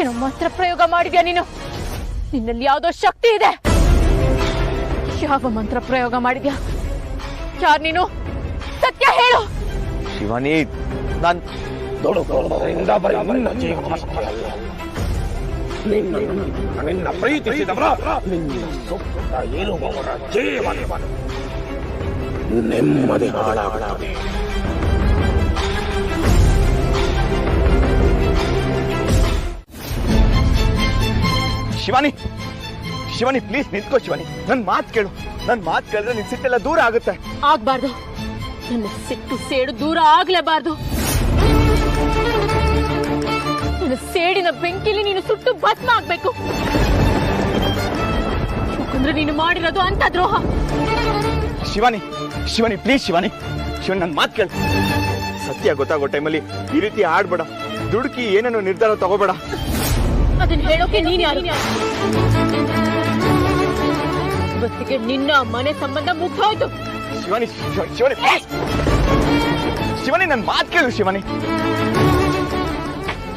ಏನೋ ಮಂತ್ರ ಪ್ರಯೋಗ ಮಾಡಿದ್ಯಾ ನೀನು? ನಿನ್ನಲ್ಲಿ ಯಾವುದೋ ಶಕ್ತಿ ಇದೆ. ಯಾವ ಮಂತ್ರ ಪ್ರಯೋಗ ಮಾಡಿದ್ಯಾ? ಯಾರು ನೀನು? ಸತ್ಯ ಹೇಳು. ಶಿವಾನಿ, ನಾನು ನಿನ್ನ ಪ್ರೀತಿಸಿದವರ ಏನುವವರ ಜೀವನ ನೆಮ್ಮದಿ ಹಾಳಾಗುತ್ತದೆ. ಶಿವಾನಿ, ಶಿವಾನಿ ಪ್ಲೀಸ್ ನಿಂತ್ಕೋ. ಶಿವಾನಿ, ನನ್ ಮಾತು ಕೇಳು. ನನ್ ಮಾತು ಕೇಳಿದ್ರೆ ನಿನ್ ಸಿಟ್ಟೆಲ್ಲ ದೂರ ಆಗುತ್ತೆ. ಆಗ್ಬಾರ್ದು. ನನ್ನ ಸಿಟ್ಟು ಸೇಡು ದೂರ ಆಗ್ಲೇಬಾರ್ದು. ನನ್ನ ಸೇಡಿನ ಬೆಂಕಿಲಿ ನೀನು ಸುಟ್ಟು ಭಸ್ಮ ಆಗ್ಬೇಕು. ಯಾಕಂದ್ರೆ ನೀನು ಮಾಡಿರೋದು ಅಂತ ದ್ರೋಹ. ಶಿವಾನಿ, ಶಿವಾನಿ ಪ್ಲೀಸ್. ಶಿವಾನಿ, ಶಿವಾನಿ ನನ್ ಮಾತು ಕೇಳು. ಸತ್ಯ ಗೊತ್ತಾಗೋ ಟೈಮಲ್ಲಿ ಈ ರೀತಿ ಆಡ್ಬೇಡ. ದುಡುಕಿ ಏನೇನೋ ನಿರ್ಧಾರ ತಗೋಬೇಡ. ಅದನ್ನ ಹೇಳೋಕೆ ನೀನ್ ಯಾರು? ಇವತ್ತಿಗೆ ನಿನ್ನ ಮನೆ ಸಂಬಂಧ ಮುಗ್ದೋಯ್ತು. ಶಿವಾನಿ ಶಿವಾನಿ ಪ್ಲೀಸ್ ಶಿವಾನಿ ನನ್ನ ಮಾತು ಕೇಳು ಶಿವಾನಿ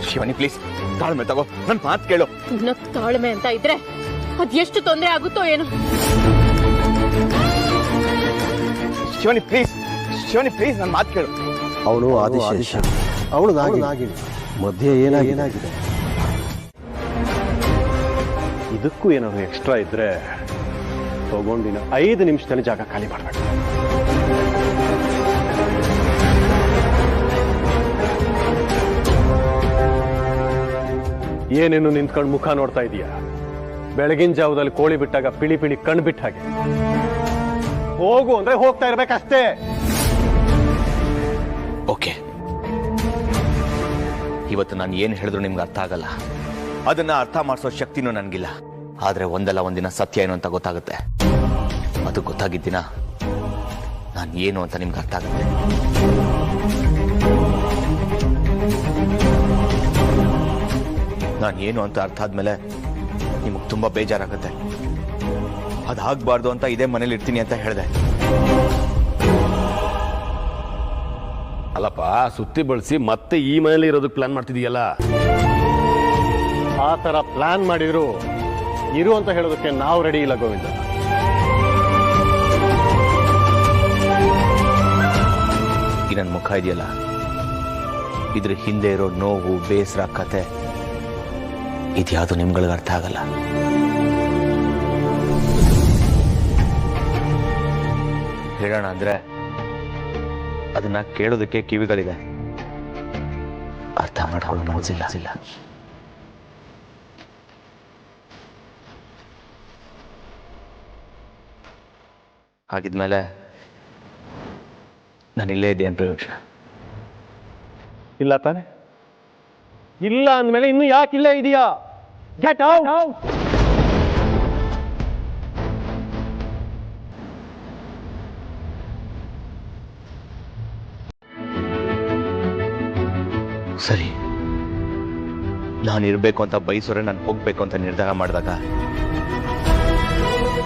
ಶಿವಾನಿ ಪ್ಲೀಸ್ ತಾಳ್ಮೆ ತಗೋ ನನ್ನ ಮಾತು ಕೇಳು. ನಕ್ ತಾಳ್ಮೆ ಅಂತ ಇದ್ರೆ ಅದೆಷ್ಟು ತೊಂದರೆ ಆಗುತ್ತೋ ಏನು. ಶಿವಾನಿ ಪ್ಲೀಸ್ ನನ್ನ ಮಾತು ಕೇಳು. ಅವನು ಆದಿಶೇಷ, ಅವಳು ನಾಗಿನಿ. ಮಧ್ಯೆ ಏನಾಗಿದೆ? ಇದಕ್ಕೂ ಏನಾದ್ರು ಎಕ್ಸ್ಟ್ರಾ ಇದ್ರೆ ತಗೊಂಡಿನ 5 ನಿಮಿಷದಲ್ಲಿ ಜಾಗ ಖಾಲಿ ಮಾಡಬೇಕು. ಏನೇನು ನಿಂತ್ಕೊಂಡು ಮುಖ ನೋಡ್ತಾ ಇದೀಯಾ? ಬೆಳಗಿನ ಜಾವದಲ್ಲಿ ಕೋಳಿ ಬಿಟ್ಟಾಗ ಪಿಳಿ ಕಣ್ಣು ಬಿಟ್ಟ ಹಾಗೆ. ಹೋಗು ಅಂದ್ರೆ ಹೋಗ್ತಾ ಇರ್ಬೇಕಷ್ಟೇ. ಓಕೆ, ಇವತ್ತು ನಾನು ಏನು ಹೇಳಿದ್ರು ನಿಮ್ಗೆ ಅರ್ಥ ಆಗಲ್ಲ. ಅದನ್ನ ಅರ್ಥ ಮಾಡಿಸೋ ಶಕ್ತಿನೂ ನನಗಿಲ್ಲ. ಆದ್ರೆ ಒಂದಲ್ಲ ಒಂದಿನ ಸತ್ಯ ಏನು ಅಂತ ಗೊತ್ತಾಗುತ್ತೆ. ಅದು ಗೊತ್ತಾಗಿದ್ದಿನ ನಾನು ಏನು ಅಂತ ನಿಮ್ಗೆ ಅರ್ಥ ಆಗುತ್ತೆ. ನಾನು ಏನು ಅಂತ ಅರ್ಥ ಆದ್ಮೇಲೆ ನಿಮಗೆ ತುಂಬಾ ಬೇಜಾರಾಗುತ್ತೆ. ಅದಾಗಬಾರ್ದು ಅಂತ ಇದೇ ಮನೇಲಿ ಇರ್ತೀನಿ ಅಂತ ಹೇಳಿದೆ. ಅಲ್ಲಪ್ಪ, ಸುತ್ತಿ ಬಳಸಿ ಮತ್ತೆ ಈ ಮನೇಲಿ ಇರೋದಕ್ಕೆ ಪ್ಲಾನ್ ಮಾಡ್ತಿದೀಯಲ್ಲ. ಆ ತರ ಪ್ಲಾನ್ ಮಾಡಿದ್ರು ಇರು ಅಂತ ಹೇಳೋದಕ್ಕೆ ನಾವು ರೆಡಿ ಇಲ್ಲ ಗೋವಿಂದ. ಈ ನನ್ನ ಮುಖ ಇದೆಯಲ್ಲ, ಇದ್ರ ಹಿಂದೆ ಇರೋ ನೋವು, ಬೇಸರ, ಕತೆ ಇದ್ಯಾವುದು ನಿಮ್ಗಳಿಗೆ ಅರ್ಥ ಆಗಲ್ಲ. ಹೇಳೋಣ ಅಂದ್ರೆ ಅದನ್ನ ಕೇಳೋದಕ್ಕೆ ಕಿವಿಗಳಿದೆ, ಅರ್ಥ ಮಾಡ್ಕೊಳ್ಳೋ ಮನಸ್ಸಿಲ್ಲ. ಹಾಗಿದ್ಮೇಲೆ ನಾನಿಲ್ಲೇ ಇದ್ದೇನು ಪ್ರಯೋಜನ? ಇಲ್ಲ ತಾನೆ? ಇಲ್ಲ ಅಂದ್ಮೇಲೆ ಇನ್ನು ಯಾಕೆ ಇಲ್ಲೇ ಇದೆಯಾ? Get out. ಸರಿ, ನಾನಿರ್ಬೇಕು ಅಂತ ಬಯಸೋರೆ ನಾನು ಹೋಗ್ಬೇಕು ಅಂತ ನಿರ್ಧಾರ ಮಾಡಿದಾಗ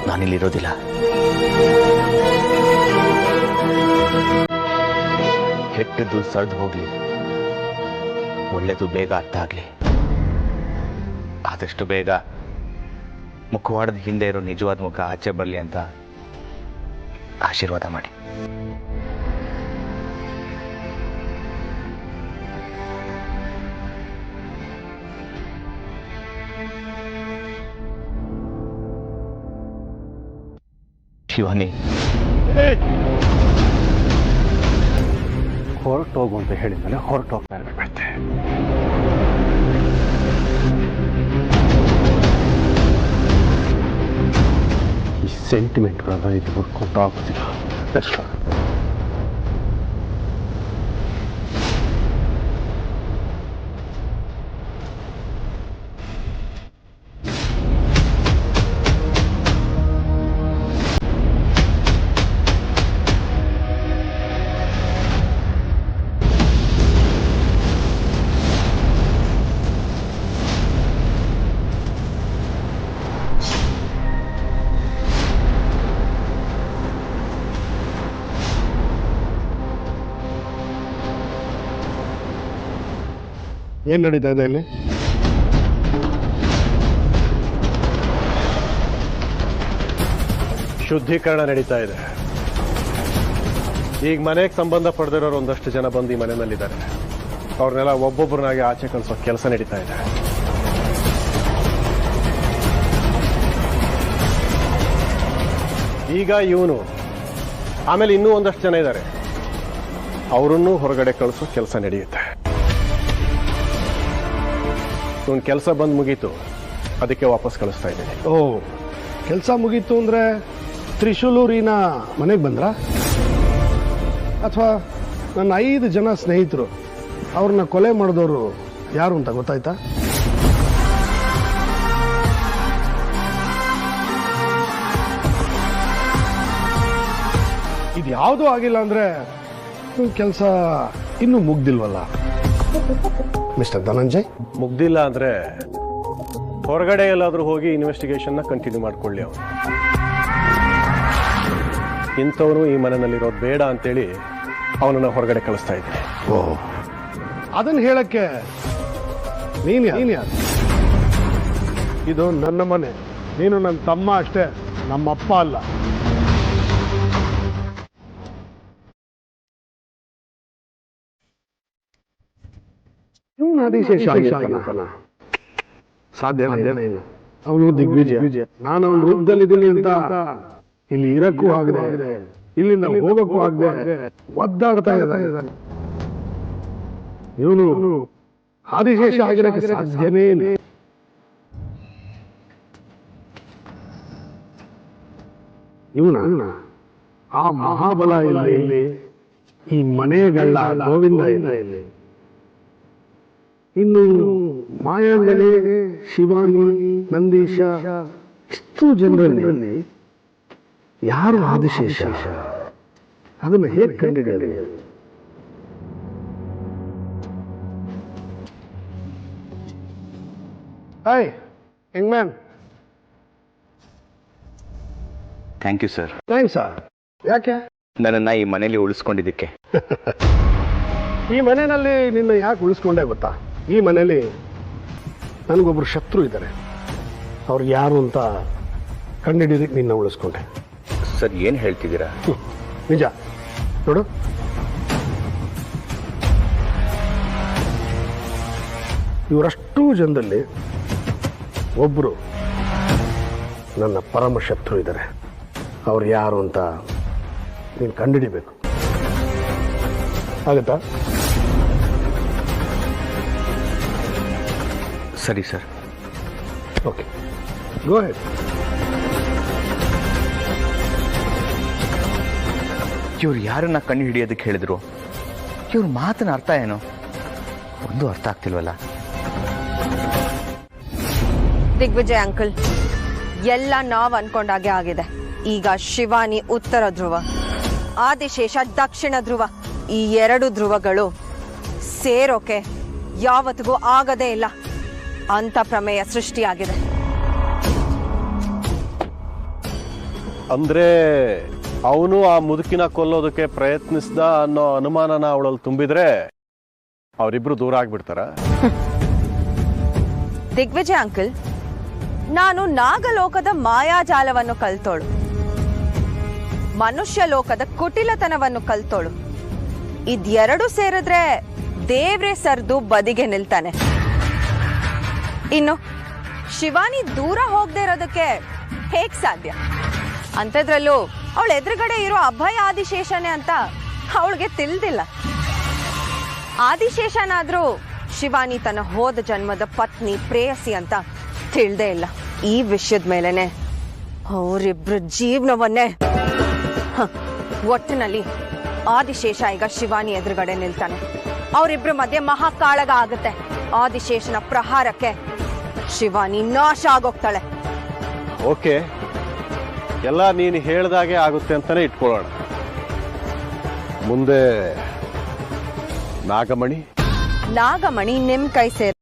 ನಾನಿಲ್ಲಿರೋದಿಲ್ಲ. ಕೆಟ್ಟದ್ದು ಸರಿದು ಹೋಗ್ಲಿ, ಒಳ್ಳೆದು ಬೇಗ ಅರ್ಥ ಆಗ್ಲಿ. ಆದಷ್ಟು ಬೇಗ ಮುಖವಾಡದ ಹಿಂದೆ ಇರೋ ನಿಜವಾದ ಮುಖ ಆಚೆ ಬರಲಿ ಅಂತ ಆಶೀರ್ವಾದ ಮಾಡಿ. ಶಿವಾನಿ, ಹೊರಟೋಗು ಅಂತ ಹೇಳಿದ್ಮೇಲೆ ಹೊರಟೋಗ್ತಾ ಇರ್ಬೇಕಂತೆ. ಈ ಸೆಂಟಿಮೆಂಟ್ಗಳನ್ನ ಇದು ಹುಡ್ಕೊಂಡು ಆಗೋದಿಲ್ಲ. ಏನ್ ನಡೀತಾ ಇದೆ ಇಲ್ಲಿ? ಶುದ್ಧೀಕರಣ ನಡೀತಾ ಇದೆ. ಈಗ ಮನೆಗೆ ಸಂಬಂಧ ಪಡೆದಿರೋರು ಒಂದಷ್ಟು ಜನ ಬಂದು ಈ ಮನೆಯಲ್ಲಿದ್ದಾರೆ. ಅವ್ರನ್ನೆಲ್ಲ ಒಬ್ಬೊಬ್ಬರನ್ನಾಗಿ ಆಚೆ ಕಳಿಸೋ ಕೆಲಸ ನಡೀತಾ ಇದೆ. ಈಗ ಇವನು, ಆಮೇಲೆ ಇನ್ನೂ ಒಂದಷ್ಟು ಜನ ಇದ್ದಾರೆ, ಅವರನ್ನು ಹೊರಗಡೆ ಕಳಿಸೋ ಕೆಲಸ ನಡೆಯುತ್ತೆ. ಇವನ್ ಕೆಲಸ ಬಂದು ಮುಗೀತು, ಅದಕ್ಕೆ ವಾಪಸ್ ಕಳಿಸ್ತಾ ಇದ್ದೀನಿ. ಓ, ಕೆಲಸ ಮುಗೀತು ಅಂದ್ರೆ ತ್ರಿಶೂಲೂರಿನ ಮನೆಗೆ ಬಂದ್ರ? ಅಥವಾ ನನ್ನ 5 ಜನ ಸ್ನೇಹಿತರು ಅವ್ರನ್ನ ಕೊಲೆ ಮಾಡಿದವರು ಯಾರು ಅಂತ ಗೊತ್ತಾಯ್ತಾ? ಇದು ಯಾವುದೂ ಆಗಿಲ್ಲ ಅಂದ್ರೆ ಕೆಲಸ ಇನ್ನೂ ಮುಗ್ದಿಲ್ವಲ್ಲ ಮಿಸ್ಟರ್ ಧನಂಜಯ್? ಮುಗ್ದಿಲ್ಲ ಅಂದ್ರೆ ಹೊರಗಡೆ ಎಲ್ಲಾದರೂ ಹೋಗಿ ಇನ್ವೆಸ್ಟಿಗೇಷನ್ನ ಕಂಟಿನ್ಯೂ ಮಾಡ್ಕೊಳ್ಳಿ ಅವನು. ಇಂಥವನು ಈ ಮನೆಯಲ್ಲಿರೋದು ಬೇಡ ಅಂತೇಳಿ ಅವನನ್ನು ಹೊರಗಡೆ ಕಳಿಸ್ತಾ ಇದ್ದೀನಿ. ಅದನ್ನು ಹೇಳಕ್ಕೆ ನೀನು ಯಾರು? ಇದು ನನ್ನ ಮನೆ. ನೀನು ನನ್ನ ತಮ್ಮ ಅಷ್ಟೇ, ನಮ್ಮಪ್ಪ ಅಲ್ಲ. ಸಾಧ್ಯ ಅವನು ದಿಗ್ವಿಜಯ. ನಾನು ಅವನ ರೂಪದಲ್ಲಿದ್ದೀನಿ ಅಂತ ಇಲ್ಲಿ ಇರಕ್ಕೂ ಆಗದೆ, ಇಲ್ಲಿಂದ ಹೋಗಕ್ಕೂ ಆಗದೆ ಒದ್ದಾಡ್ತಾ ಇದ್ದಾನೆ. ಇವನು ಆದಿಶೇಷ ಆಗಿರಕ್ಕೆ ಸಾಧ್ಯನೇ ಇಲ್ಲ. ಇವನ ಆ ಮಹಾಬಲ ಇಲ್ಲಿ, ಈ ಮನೆಗಳ ಗೋವಿಂದ ಇಲ್ಲಿ, ಇನ್ನು ಮಾಯಾಂಗನೆ, ಶಿವಾನಿ, ನಂದೀಶ, ಇಷ್ಟು ಜನರಲ್ಲಿ ಯಾರು ಆದಿಶೇಷ? ಅದನ್ನು ಹೇಗೆ ಕಂಡಿದ್ದೀರಿ? Hi young man. Thank you sir. ಥ್ಯಾಂಕ್ಸಾ? ಯಾಕೆ? ನನ್ನನ್ನು ಈ ಮನೆಯಲ್ಲಿ ಉಳಿಸ್ಕೊಂಡಿದ್ದಕ್ಕೆ. ಈ ಮನೆಯಲ್ಲಿ ನಿನ್ನ ಯಾಕೆ ಉಳಿಸ್ಕೊಂಡೆ ಗೊತ್ತಾ? ಈ ಮನೆಯಲ್ಲಿ ನನಗೊಬ್ಬರು ಶತ್ರು ಇದ್ದಾರೆ. ಅವ್ರು ಯಾರು ಅಂತ ಕಂಡಿಡಿದಕ್ಕೆ ನಿನ್ನ ಉಳಿಸ್ಕೊಂಡೆ. ಸರ್, ಏನು ಹೇಳ್ತಿದ್ದೀರಾ? ನಿಜ. ನೋಡು, ಇವರಷ್ಟೂ ಜನದಲ್ಲಿ ಒಬ್ಬರು ನನ್ನ ಪರಮ ಶತ್ರು ಇದ್ದಾರೆ. ಅವ್ರು ಯಾರು ಅಂತ ನೀನು ಕಂಡುಹಿಡಿಬೇಕು. ಆಗತ್ತಾ? ಸರಿ ಸರ್. ಓಕೆ, ಗೋ ಹೆಡ್. ಇವ್ರು ಯಾರನ್ನ ಕಂಡು ಹಿಡಿಯೋದಕ್ಕೆ ಹೇಳಿದ್ರು? ಇವ್ರ ಮಾತಿನ ಅರ್ಥ ಏನು? ಒಂದು ಅರ್ಥ ಆಗ್ತಿಲ್ವಲ್ಲ. ದಿಗ್ವಿಜಯ್ ಅಂಕಲ್, ಎಲ್ಲ ನಾವ್ ಅನ್ಕೊಂಡಾಗೆ ಆಗಿದೆ. ಈಗ ಶಿವಾನಿ ಉತ್ತರ ಧ್ರುವ, ಆದಿಶೇಷ ದಕ್ಷಿಣ ಧ್ರುವ. ಈ ಎರಡು ಧ್ರುವಗಳು ಸೇರೋಕೆ ಯಾವತ್ತಿಗೂ ಆಗದೇ ಇಲ್ಲ ಅಂತ ಪ್ರಮೇಯ ಸೃಷ್ಟಿಯಾಗಿದೆ. ಅಂದ್ರೆ ಅವನು ಆ ಮುದುಕಿನ ಕೊಲ್ಲೋದಕ್ಕೆ ಪ್ರಯತ್ನಿಸ್ದ ಅನ್ನೋ ಅನುಮಾನನ ಅವಳಲ್ಲಿ ತುಂಬಿದ್ರೆ ಅವರಿಬ್ರು ದೂರ ಆಗ್ಬಿಡ್ತಾರ? ದಿಗ್ವಿಜಯ್ ಅಂಕಲ್, ನಾನು ನಾಗಲೋಕದ ಮಾಯಾಜಾಲವನ್ನು ಕಲ್ತೋಳು, ಮನುಷ್ಯ ಲೋಕದ ಕುಟಿಲತನವನ್ನು ಕಲ್ತೋಳು. ಇದೆರಡು ಸೇರಿದ್ರೆ ದೇವ್ರೆ ಸರ್ದು ಬದಿಗೆ ನಿಲ್ತಾನೆ. ಇನ್ನು ಶಿವಾನಿ ದೂರ ಹೋಗದೆ ಇರೋದಕ್ಕೆ ಹೇಗ್ ಸಾಧ್ಯ? ಅಂಥದ್ರಲ್ಲೂ ಅವಳ ಎದುರುಗಡೆ ಇರೋ ಅಭಯ ಆದಿಶೇಷನೇ ಅಂತ ಅವಳಿಗೆ ತಿಳಿದಿಲ್ಲ. ಆದಿಶೇಷನಾದ್ರೂ ಶಿವಾನಿ ತನ್ನ ಹೋದ ಜನ್ಮದ ಪತ್ನಿ, ಪ್ರೇಯಸಿ ಅಂತ ತಿಳಿದೇ ಇಲ್ಲ. ಈ ವಿಷಯದ ಮೇಲೆನೆ ಅವರಿಬ್ರು ಜೀವನವನ್ನೇ ಒಟ್ಟಿನಲ್ಲಿ ಆದಿಶೇಷ ಈಗ ಶಿವಾನಿ ಎದುರುಗಡೆ ನಿಲ್ತಾನೆ. ಅವರಿಬ್ರು ಮಧ್ಯೆ ಮಹಾಕಾಳಗ ಆಗುತ್ತೆ. ಆದಿಶೇಷನ ಪ್ರಹಾರಕ್ಕೆ ಶಿವಾನಿ ನಾಶ ಆಗೋಗ್ತಾಳೆ. ಓಕೆ, ಎಲ್ಲ ನೀನು ಹೇಳ್ದಾಗೆ ಆಗುತ್ತೆ ಅಂತಾನೆ ಇಟ್ಕೊಳ್ಳೋಣ. ಮುಂದೆ ನಾಗಮಣಿ ನಿಮ್ ಕೈ ಸೇರ